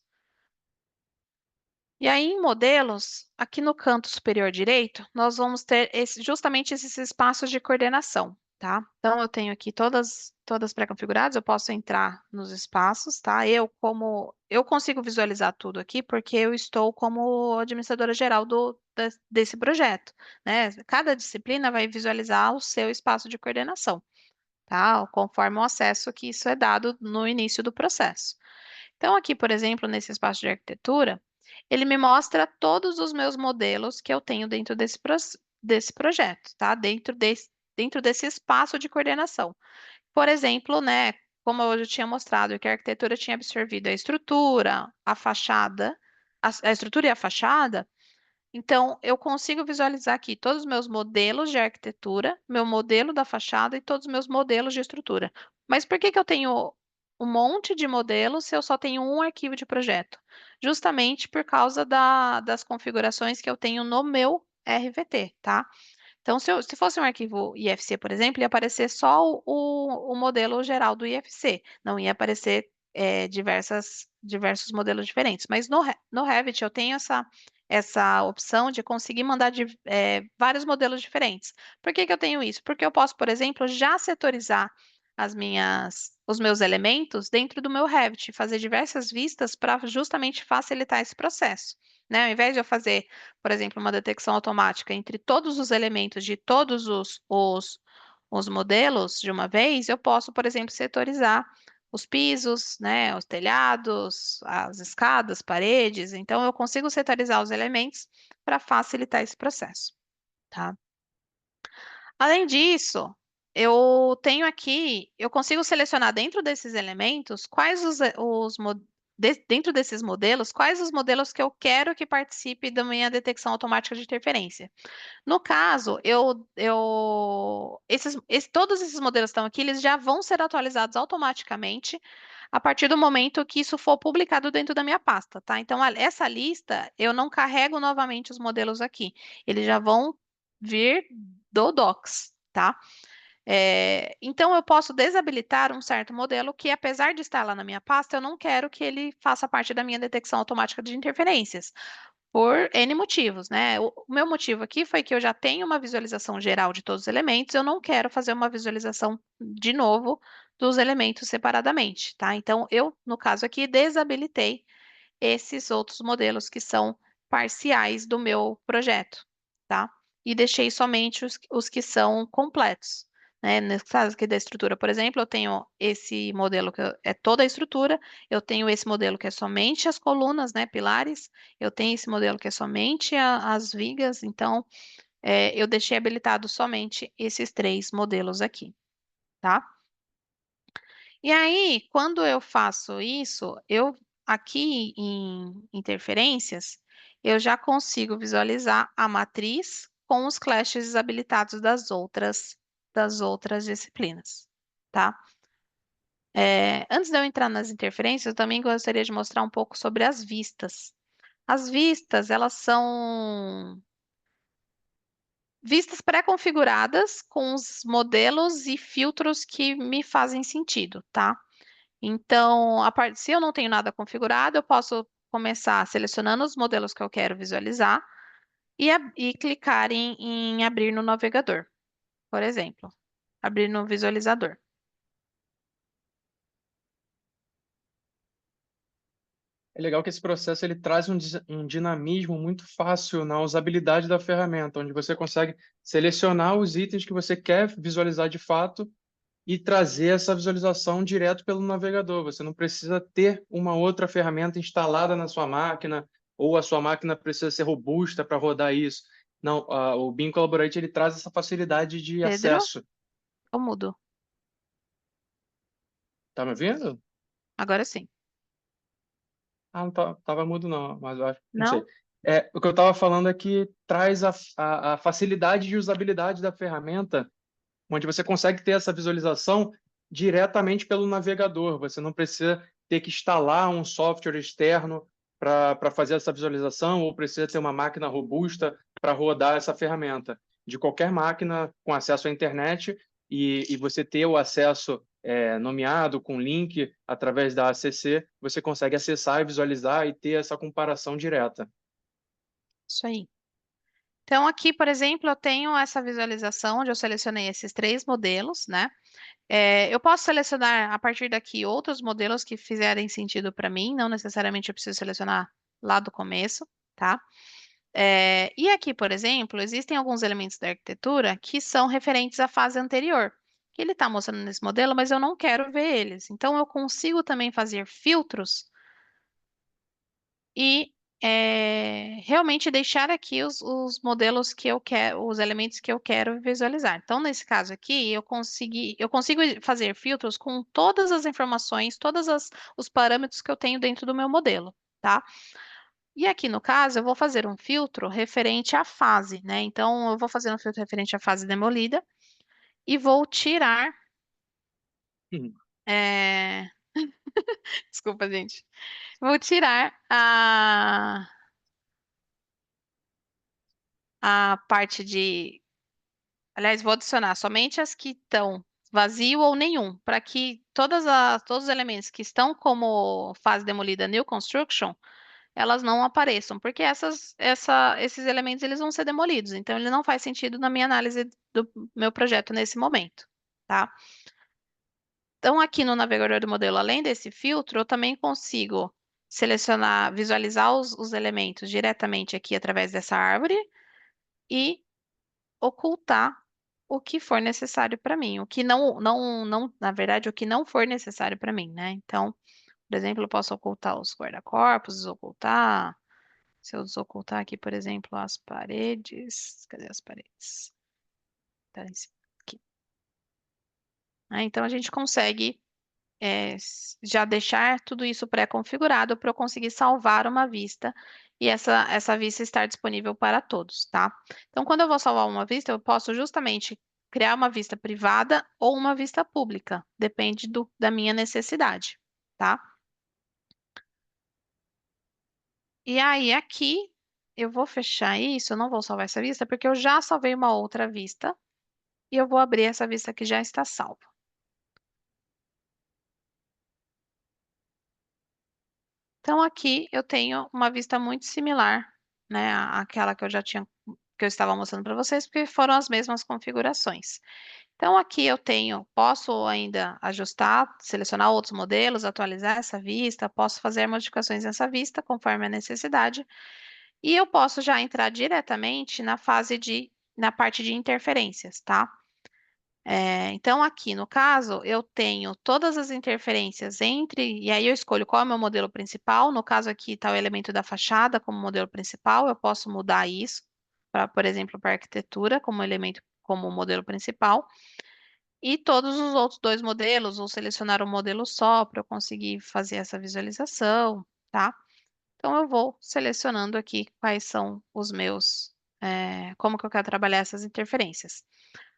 E aí, em modelos, aqui no canto superior direito, nós vamos ter justamente esses espaços de coordenação, tá? Então, eu tenho aqui todas pré-configuradas, eu posso entrar nos espaços, tá? Eu consigo visualizar tudo aqui porque eu estou como administradora geral desse projeto, né? Cada disciplina vai visualizar o seu espaço de coordenação, tá? Conforme o acesso que isso é dado no início do processo. Então, aqui, por exemplo, nesse espaço de arquitetura, ele me mostra todos os meus modelos que eu tenho dentro desse projeto, tá? Dentro desse espaço de coordenação. Por exemplo, né, como eu já tinha mostrado, que a arquitetura tinha absorvido a estrutura, a fachada, a estrutura e a fachada, então eu consigo visualizar aqui todos os meus modelos de arquitetura, meu modelo da fachada e todos os meus modelos de estrutura. Mas por que que eu tenho um monte de modelos se eu só tenho um arquivo de projeto? Justamente por causa das configurações que eu tenho no meu RVT, tá? Então, se fosse um arquivo IFC, por exemplo, ia aparecer só o modelo geral do IFC, não ia aparecer diversos modelos diferentes. Mas no Revit eu tenho essa opção de conseguir mandar vários modelos diferentes. Por que que eu tenho isso? Porque eu posso, por exemplo, já setorizar os meus elementos dentro do meu Revit, fazer diversas vistas para justamente facilitar esse processo, né? Ao invés de eu fazer, por exemplo, uma detecção automática entre todos os elementos de todos os modelos de uma vez, eu posso, por exemplo, setorizar os pisos, né, os telhados, as escadas, paredes. Então, eu consigo setorizar os elementos para facilitar esse processo, tá? Além disso, eu consigo selecionar dentro desses elementos dentro desses modelos, quais os modelos que eu quero que participe da minha detecção automática de interferência. No caso, todos esses modelos que estão aqui, eles já vão ser atualizados automaticamente a partir do momento que isso for publicado dentro da minha pasta, tá? Então, essa lista, eu não carrego novamente os modelos aqui. Eles já vão vir do Docs, tá? Então, eu posso desabilitar um certo modelo que, apesar de estar lá na minha pasta, eu não quero que ele faça parte da minha detecção automática de interferências por N motivos, né? O meu motivo aqui foi que eu já tenho uma visualização geral de todos os elementos, eu não quero fazer uma visualização de novo dos elementos separadamente, tá? Então, eu, no caso aqui, desabilitei esses outros modelos que são parciais do meu projeto, tá? E deixei somente os que são completos. Né? Nesse caso aqui da estrutura, por exemplo, eu tenho esse modelo que é toda a estrutura, eu tenho esse modelo que é somente as colunas, né, pilares, eu tenho esse modelo que é somente as vigas, então eu deixei habilitado somente esses três modelos aqui, tá? E aí, quando eu faço isso, eu aqui em interferências, eu já consigo visualizar a matriz com os clashes desabilitados das outras disciplinas, tá? Antes de eu entrar nas interferências, eu também gostaria de mostrar um pouco sobre as vistas. As vistas, elas são vistas pré-configuradas com os modelos e filtros que me fazem sentido, tá? Então, se eu não tenho nada configurado, eu posso começar selecionando os modelos que eu quero visualizar e clicar em abrir no navegador, por exemplo, abrir no visualizador. É legal que esse processo ele traz um dinamismo muito fácil na usabilidade da ferramenta, onde você consegue selecionar os itens que você quer visualizar de fato e trazer essa visualização direto pelo navegador. Você não precisa ter uma outra ferramenta instalada na sua máquina, ou a sua máquina precisa ser robusta para rodar isso. Não, o Bing Collaborate ele traz essa facilidade de Pedro, acesso. eu mudo. Tá me ouvindo? Agora sim. Ah, não tava mudo não, mas eu acho, não sei. Não? O que eu estava falando é que traz a facilidade de usabilidade da ferramenta, onde você consegue ter essa visualização diretamente pelo navegador. Você não precisa ter que instalar um software externo para fazer essa visualização, ou precisa ter uma máquina robusta para rodar essa ferramenta. De qualquer máquina com acesso à internet, e você ter o acesso nomeado com link através da ACC, você consegue acessar e visualizar e ter essa comparação direta. Isso aí. Então, aqui, por exemplo, eu tenho essa visualização onde eu selecionei esses três modelos, né? Eu posso selecionar a partir daqui outros modelos que fizerem sentido para mim, não necessariamente eu preciso selecionar lá do começo, tá? E aqui, por exemplo, existem alguns elementos da arquitetura que são referentes à fase anterior, que ele está mostrando nesse modelo, mas eu não quero ver eles. Então, eu consigo também fazer filtros e realmente deixar aqui os modelos que eu quero, os elementos que eu quero visualizar. Então, nesse caso aqui, eu consigo fazer filtros com todas as informações, os parâmetros que eu tenho dentro do meu modelo, tá? E aqui no caso, eu vou fazer um filtro referente à fase, né? Então, eu vou fazer um filtro referente à fase demolida e vou tirar. Uhum. é, Desculpa, gente. Vou tirar a parte de. Aliás, vou adicionar somente as que estão vazio ou nenhum, para que todos os elementos que estão como fase demolida New Construction, elas não apareçam, porque esses elementos eles vão ser demolidos, então ele não faz sentido na minha análise do meu projeto nesse momento, tá? Então, aqui no navegador do modelo, além desse filtro, eu também consigo selecionar, visualizar os elementos diretamente aqui através dessa árvore e ocultar o que for necessário para mim, o que não, na verdade, o que não for necessário para mim, né? Então, por exemplo, eu posso ocultar os guarda-corpos, desocultar. Se eu desocultar aqui, por exemplo, as paredes, cadê as paredes? Tá em cima, aqui. Então, a gente consegue já deixar tudo isso pré-configurado para eu conseguir salvar uma vista e essa vista estar disponível para todos, tá? Então, quando eu vou salvar uma vista, eu posso justamente criar uma vista privada ou uma vista pública, depende da minha necessidade, tá? E aí, aqui, eu vou fechar isso, eu não vou salvar essa vista, porque eu já salvei uma outra vista e eu vou abrir essa vista que já está salva. Então, aqui eu tenho uma vista muito similar, né, àquela que eu estava mostrando para vocês, porque foram as mesmas configurações. Então, aqui eu posso ainda ajustar, selecionar outros modelos, atualizar essa vista, posso fazer modificações nessa vista conforme a necessidade, e eu posso já entrar diretamente na parte de interferências, tá? Então, aqui no caso, eu tenho todas as interferências e aí eu escolho qual é o meu modelo principal. No caso aqui está o elemento da fachada como modelo principal, eu posso mudar isso para, por exemplo, para arquitetura como elemento, como modelo principal. E todos os outros dois modelos, ou selecionar um modelo só para eu conseguir fazer essa visualização, tá? Então, eu vou selecionando aqui quais são como que eu quero trabalhar essas interferências.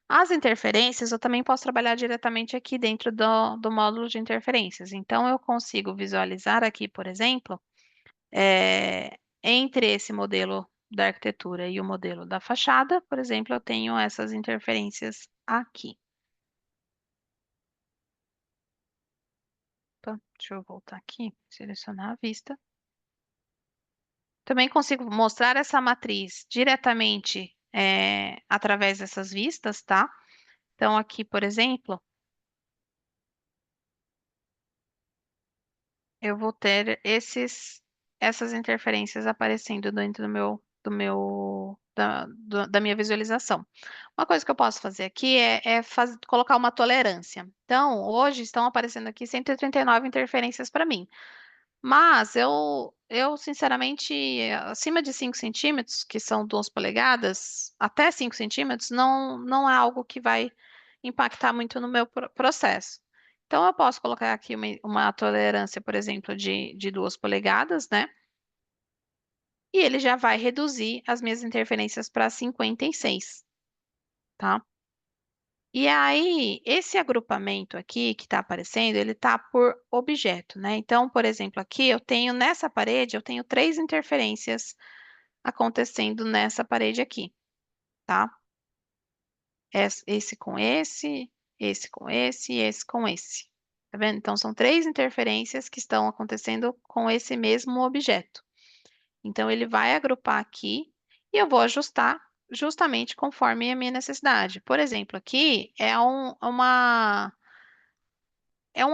As interferências eu também posso trabalhar diretamente aqui dentro do módulo de interferências. Então, eu consigo visualizar aqui, por exemplo, entre esse modelo da arquitetura e o modelo da fachada, por exemplo, eu tenho essas interferências aqui. Opa, deixa eu voltar aqui, selecionar a vista. Também consigo mostrar essa matriz diretamente através dessas vistas, tá? Então, aqui, por exemplo, eu vou ter essas interferências aparecendo dentro da minha visualização. Uma coisa que eu posso fazer aqui é colocar uma tolerância. Então, hoje estão aparecendo aqui 139 interferências para mim. Mas eu sinceramente, acima de 5 centímetros, que são 2 polegadas, até 5 centímetros, não é algo que vai impactar muito no meu processo. Então, eu posso colocar aqui uma tolerância, por exemplo, de 2 polegadas, né? E ele já vai reduzir as minhas interferências para 56, tá? E aí, esse agrupamento aqui que está aparecendo, ele está por objeto, né? Então, por exemplo, aqui eu tenho nessa parede, eu tenho 3 interferências acontecendo nessa parede aqui, tá? Esse com esse com esse e esse com esse. Tá vendo? Então, são 3 interferências que estão acontecendo com esse mesmo objeto. Então, ele vai agrupar aqui e eu vou ajustar justamente conforme a minha necessidade. Por exemplo, aqui é um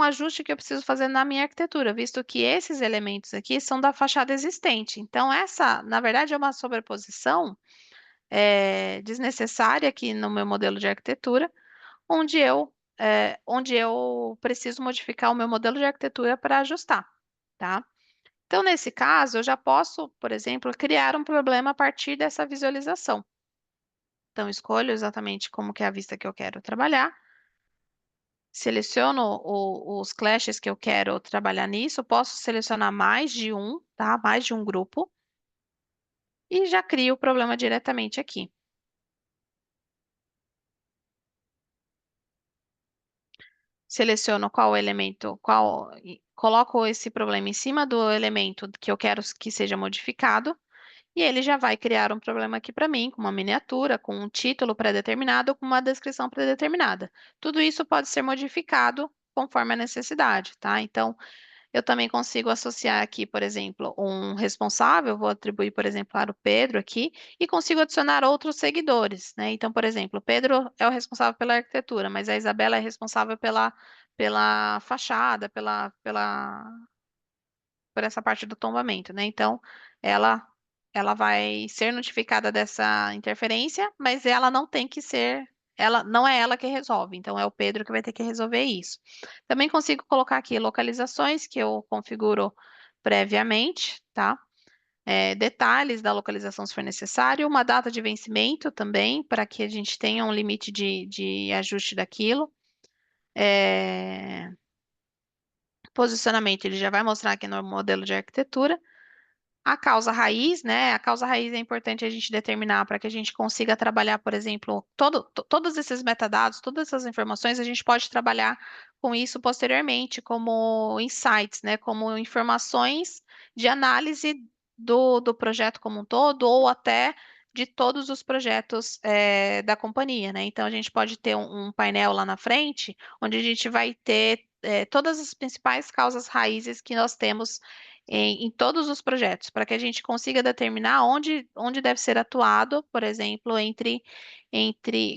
ajuste que eu preciso fazer na minha arquitetura, visto que esses elementos aqui são da fachada existente. Então, essa, na verdade, é uma sobreposição desnecessária aqui no meu modelo de arquitetura, onde eu preciso modificar o meu modelo de arquitetura para ajustar, tá? Então, nesse caso, eu já posso, por exemplo, criar um problema a partir dessa visualização. Então, escolho exatamente como que é a vista que eu quero trabalhar, seleciono os clashes que eu quero trabalhar nisso, posso selecionar mais de um, tá? Mais de um grupo, e já crio o problema diretamente aqui. Seleciono qual elemento, coloco esse problema em cima do elemento que eu quero que seja modificado, e ele já vai criar um problema aqui para mim, com uma miniatura, com um título pré-determinado, com uma descrição pré-determinada. Tudo isso pode ser modificado conforme a necessidade, tá? Então, eu também consigo associar aqui, por exemplo, um responsável, vou atribuir, por exemplo, para o Pedro aqui, e consigo adicionar outros seguidores, né? Então, por exemplo, o Pedro é o responsável pela arquitetura, mas a Isabela é responsável pela fachada, por essa parte do tombamento, né? Então, ela, ela vai ser notificada dessa interferência, mas ela não tem que ser, ela não é ela que resolve, então é o Pedro que vai ter que resolver isso. Também consigo colocar aqui localizações que eu configuro previamente, tá? Detalhes da localização se for necessário, uma data de vencimento também, para que a gente tenha um limite de ajuste daquilo. Posicionamento, ele já vai mostrar aqui no modelo de arquitetura. A causa raiz, né? A causa raiz é importante a gente determinar para que a gente consiga trabalhar, por exemplo, todos esses metadados, todas essas informações, a gente pode trabalhar com isso posteriormente, como insights, né? Como informações de análise do projeto como um todo, ou até de todos os projetos da companhia, né? Então, a gente pode ter um painel lá na frente, onde a gente vai ter todas as principais causas raízes que nós temos em todos os projetos, para que a gente consiga determinar onde deve ser atuado, por exemplo,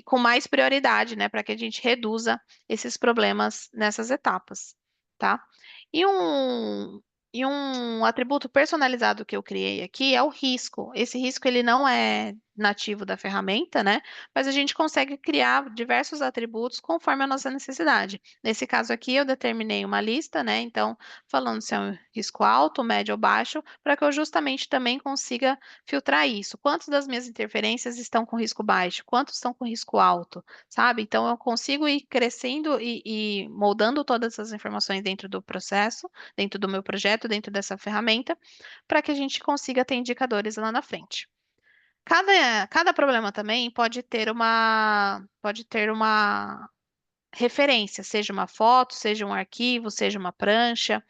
com mais prioridade, né, para que a gente reduza esses problemas nessas etapas, tá? E um, e um atributo personalizado que eu criei aqui é o risco. Esse risco ele não é nativo da ferramenta, né? Mas a gente consegue criar diversos atributos conforme a nossa necessidade. Nesse caso aqui, eu determinei uma lista, né? Então, falando se é um risco alto, médio ou baixo, para que eu justamente também consiga filtrar isso. Quantas das minhas interferências estão com risco baixo? Quantos estão com risco alto? Sabe? Então, eu consigo ir crescendo e moldando todas essas informações dentro do processo, dentro do meu projeto, dentro dessa ferramenta, para que a gente consiga ter indicadores lá na frente. Cada problema também pode ter uma referência, seja uma foto, seja um arquivo, seja uma prancha.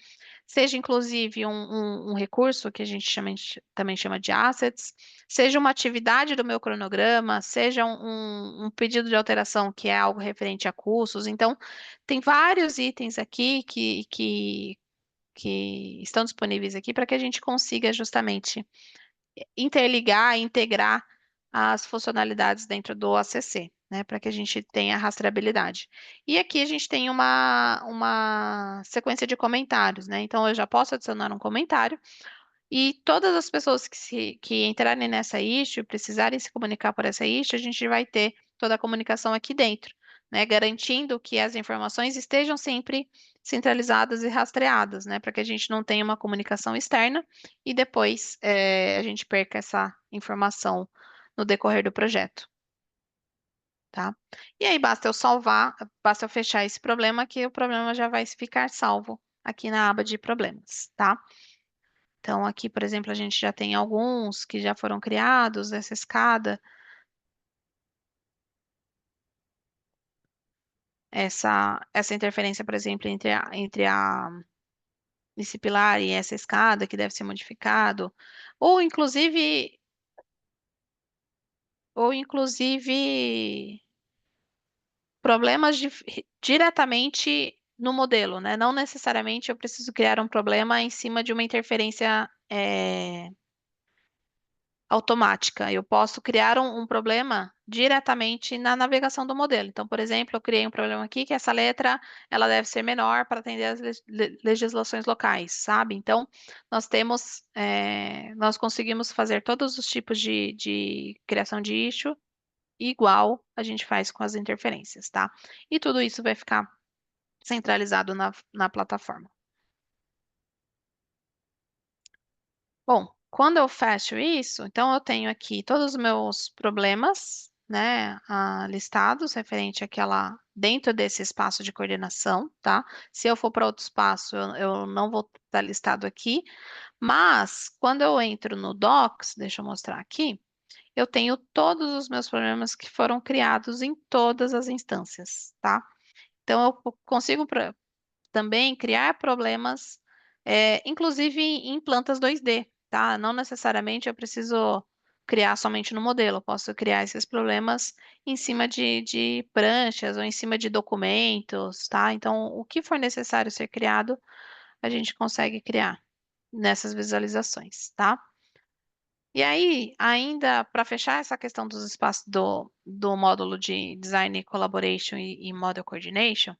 seja inclusive um recurso que a gente também chama de assets, seja uma atividade do meu cronograma, seja um pedido de alteração que é algo referente a custos. Então, tem vários itens aqui que estão disponíveis aqui para que a gente consiga justamente interligar, integrar as funcionalidades dentro do ACC, né, para que a gente tenha rastreabilidade. E aqui a gente tem uma sequência de comentários, né? Então eu já posso adicionar um comentário e todas as pessoas que entrarem nessa issue, precisarem se comunicar por essa issue, a gente vai ter toda a comunicação aqui dentro, né? Garantindo que as informações estejam sempre centralizadas e rastreadas, né? Para que a gente não tenha uma comunicação externa e depois a gente perca essa informação no decorrer do projeto, tá? E aí basta eu salvar, basta eu fechar esse problema que o problema já vai ficar salvo aqui na aba de problemas, tá? Então, aqui, por exemplo, a gente já tem alguns que já foram criados, essa escada, essa interferência, por exemplo, esse pilar e essa escada que deve ser modificado, ou inclusive, ou inclusive problemas diretamente no modelo, né? Não necessariamente eu preciso criar um problema em cima de uma interferência automática. Eu posso criar um problema diretamente na navegação do modelo. Então, por exemplo, eu criei um problema aqui que essa letra ela deve ser menor para atender as legislações locais, sabe? Então, nós conseguimos fazer todos os tipos de criação de issue igual a gente faz com as interferências, tá? E tudo isso vai ficar centralizado na plataforma. Bom, quando eu fecho isso, então eu tenho aqui todos os meus problemas, né, listados referente àquela dentro desse espaço de coordenação, tá? Se eu for para outro espaço, eu não vou estar listado aqui, mas quando eu entro no Docs, deixa eu mostrar aqui, eu tenho todos os meus problemas que foram criados em todas as instâncias, tá? Então eu consigo também criar problemas, inclusive em plantas 2D, tá? Não necessariamente eu preciso criar somente no modelo, eu posso criar esses problemas em cima de pranchas ou em cima de documentos, tá? Então, o que for necessário ser criado, a gente consegue criar nessas visualizações, tá? E aí, ainda para fechar essa questão dos espaços do módulo de Design Collaboration e Model Coordination,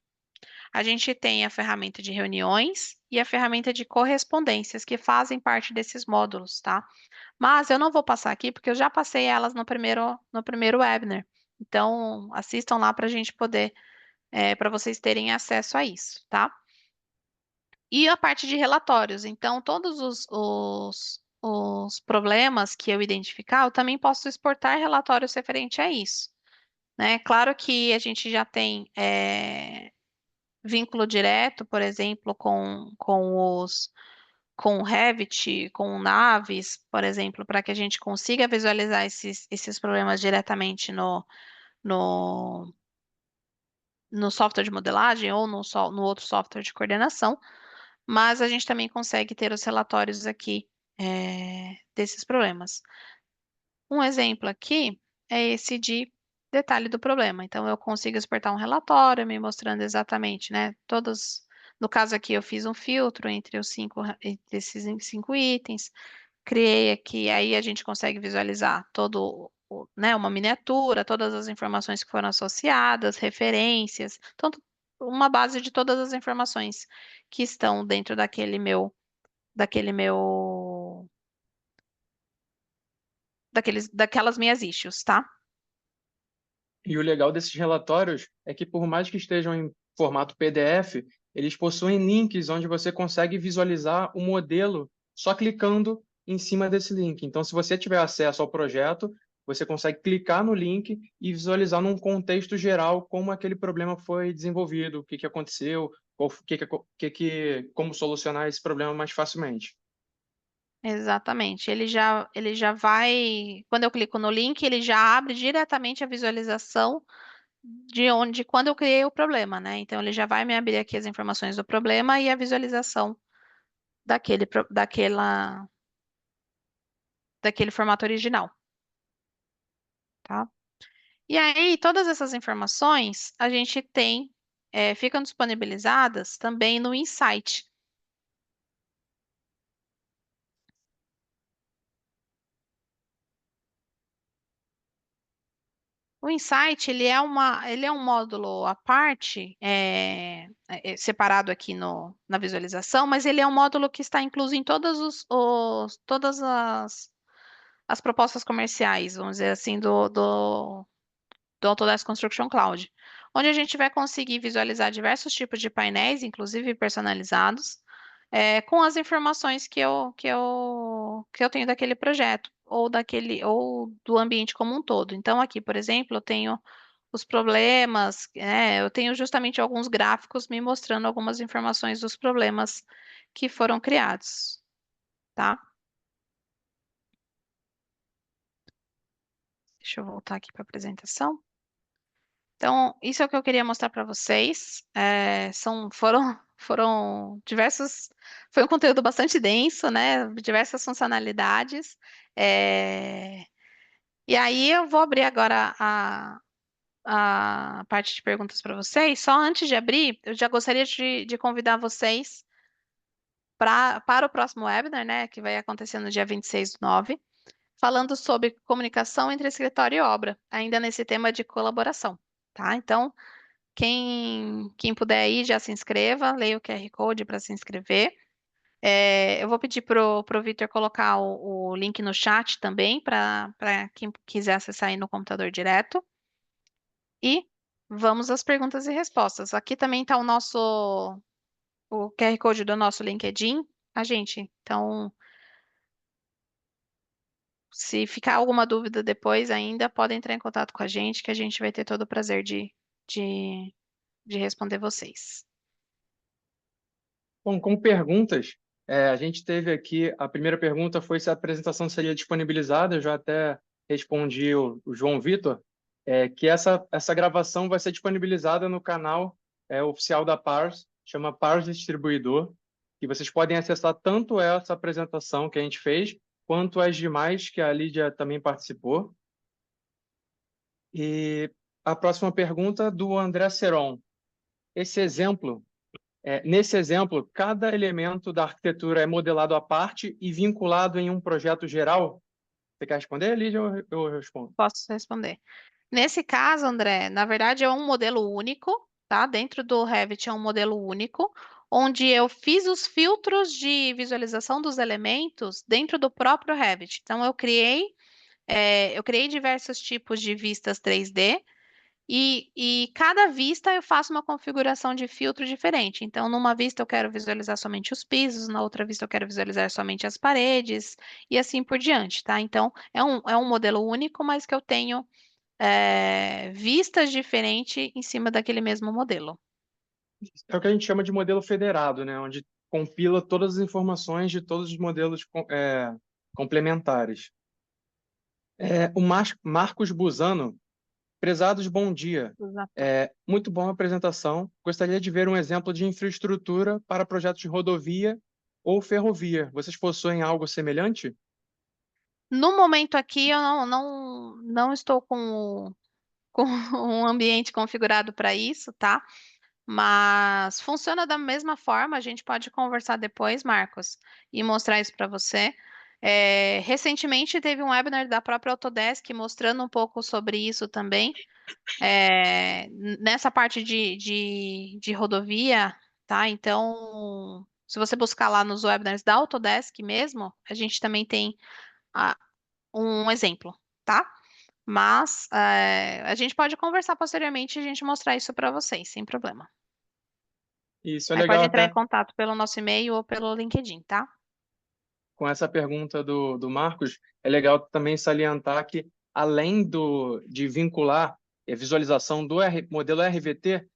a gente tem a ferramenta de reuniões e a ferramenta de correspondências que fazem parte desses módulos, tá? Mas eu não vou passar aqui porque eu já passei elas no primeiro webinar. Então, assistam lá para a gente poder, para vocês terem acesso a isso, tá? E a parte de relatórios. Então, todos os problemas que eu identificar, eu também posso exportar relatórios referente a isso, né? Claro que a gente já tem vínculo direto, por exemplo, com o Revit, com o Navis, por exemplo, para que a gente consiga visualizar esses problemas diretamente no, no software de modelagem ou no outro software de coordenação, mas a gente também consegue ter os relatórios aqui desses problemas. Um exemplo aqui é esse de detalhe do problema. Então, eu consigo exportar um relatório me mostrando exatamente, né, todos. No caso aqui, eu fiz um filtro entre esses 5 itens, criei aqui, aí a gente consegue visualizar né, uma miniatura, todas as informações que foram associadas, referências, então, uma base de todas as informações que estão dentro daquele meu, daquelas minhas issues, tá? E o legal desses relatórios é que, por mais que estejam em formato PDF, eles possuem links onde você consegue visualizar o modelo só clicando em cima desse link. Então, se você tiver acesso ao projeto, você consegue clicar no link e visualizar num contexto geral como aquele problema foi desenvolvido, o que que aconteceu, como solucionar esse problema mais facilmente. Exatamente. Ele já vai, quando eu clico no link, ele já abre diretamente a visualização de quando eu criei o problema, né? Então ele já vai me abrir aqui as informações do problema e a visualização daquele formato original, tá? E aí, todas essas informações a gente tem, ficam disponibilizadas também no Insight. O Insight, ele é um módulo à parte, separado aqui na visualização, mas ele é um módulo que está incluso em todas as propostas comerciais, vamos dizer assim, do Autodesk Construction Cloud, onde a gente vai conseguir visualizar diversos tipos de painéis, inclusive personalizados, com as informações que eu tenho daquele projeto, ou do ambiente como um todo. Então, aqui, por exemplo, eu tenho os problemas, eu tenho justamente alguns gráficos me mostrando algumas informações dos problemas que foram criados, tá? Deixa eu voltar aqui para a apresentação. Então, isso é o que eu queria mostrar para vocês. Foram diversos. Foi um conteúdo bastante denso, né? Diversas funcionalidades. É, e aí eu vou abrir agora a parte de perguntas para vocês. Só antes de abrir, eu já gostaria de convidar vocês para o próximo webinar, né? Que vai acontecer no dia 26/9, falando sobre comunicação entre escritório e obra, ainda nesse tema de colaboração, tá? Então. Quem puder ir, já se inscreva, leia o QR Code para se inscrever. Eu vou pedir pro Vitor colocar o link no chat também, para quem quiser acessar aí no computador direto. E vamos às perguntas e respostas. Aqui também está o QR Code do nosso LinkedIn, a gente. Então, se ficar alguma dúvida depois ainda, podem entrar em contato com a gente, que a gente vai ter todo o prazer de, de responder vocês. Bom, com perguntas, a gente teve aqui, a primeira pergunta foi se a apresentação seria disponibilizada, eu já até respondi o João Vitor, que essa gravação vai ser disponibilizada no canal oficial da Pars, chama Pars Distribuidor, e vocês podem acessar tanto essa apresentação que a gente fez, quanto as demais que a Lídia também participou. E a próxima pergunta do André Seron. Esse exemplo nesse exemplo, cada elemento da arquitetura é modelado à parte e vinculado em um projeto geral? Você quer responder, Lígia, ou eu respondo? Posso responder. Nesse caso, André, na verdade é um modelo único, tá? Dentro do Revit é um modelo único, onde eu fiz os filtros de visualização dos elementos dentro do próprio Revit. Então, eu criei diversos tipos de vistas 3D e cada vista eu faço uma configuração de filtro diferente. Então, numa vista eu quero visualizar somente os pisos, na outra vista eu quero visualizar somente as paredes e assim por diante, tá? Então, é um modelo único, mas que eu tenho vistas diferentes em cima daquele mesmo modelo. É o que a gente chama de modelo federado, né? Onde compila todas as informações de todos os modelos complementares. Marcos Busano, prezados, bom dia. Exato. Muito boa apresentação. Gostaria de ver um exemplo de infraestrutura para projetos de rodovia ou ferrovia. Vocês possuem algo semelhante? No momento aqui, eu não estou com um ambiente configurado para isso, tá? Mas funciona da mesma forma. A gente pode conversar depois, Marcos, e mostrar isso para você. Recentemente teve um webinar da própria Autodesk mostrando um pouco sobre isso também. Nessa parte de rodovia, tá? Então, se você buscar lá nos webinars da Autodesk mesmo, a gente também tem ah, um exemplo, tá? Mas a gente pode conversar posteriormente e a gente mostrar isso para vocês, sem problema. Isso é Aí pode legal entrar em até contato pelo nosso e-mail ou pelo LinkedIn, tá? com essa pergunta do Marcos, é legal também salientar que, além de vincular a visualização do modelo RVT,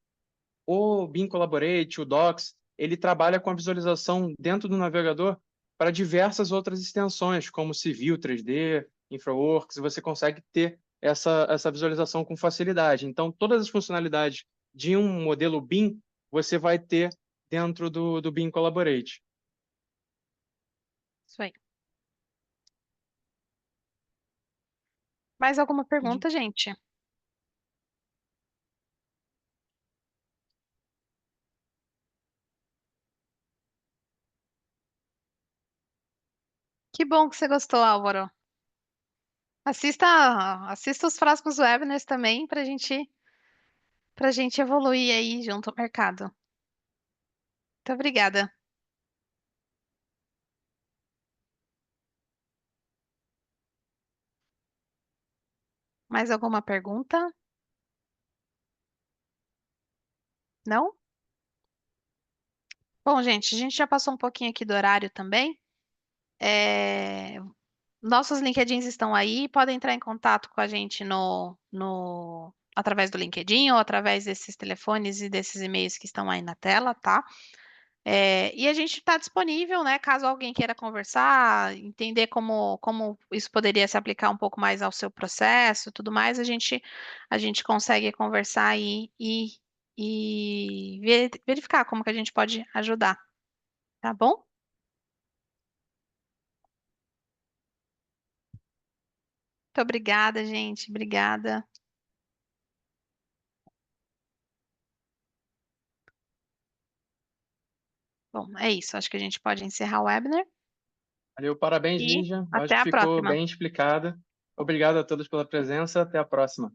o BIM Collaborate, o Docs, ele trabalha com a visualização dentro do navegador para diversas outras extensões, como Civil 3D, InfraWorks, e você consegue ter essa visualização com facilidade. Então, todas as funcionalidades de um modelo BIM, você vai ter dentro do BIM Collaborate. Isso aí. Mais alguma De- pergunta, gente? Que bom que você gostou, Álvaro. Assista os próximos webinars também para gente evoluir aí junto ao mercado. Muito obrigada. Mais alguma pergunta? Não? Bom, gente, a gente já passou um pouquinho aqui do horário também. É, Nossos LinkedIns estão aí, podem entrar em contato com a gente através do LinkedIn ou através desses telefones e desses e-mails que estão aí na tela, tá? E a gente está disponível, né? Caso alguém queira conversar, entender como isso poderia se aplicar um pouco mais ao seu processo, e tudo mais, a gente consegue conversar aí e verificar como que a gente pode ajudar, tá bom? Muito obrigada, gente. Obrigada. Bom, é isso. Acho que a gente pode encerrar o webinar Valeu, parabéns, e Lígia. Eu acho até que a ficou próxima. bem explicada. Obrigado a todos pela presença. Até a próxima.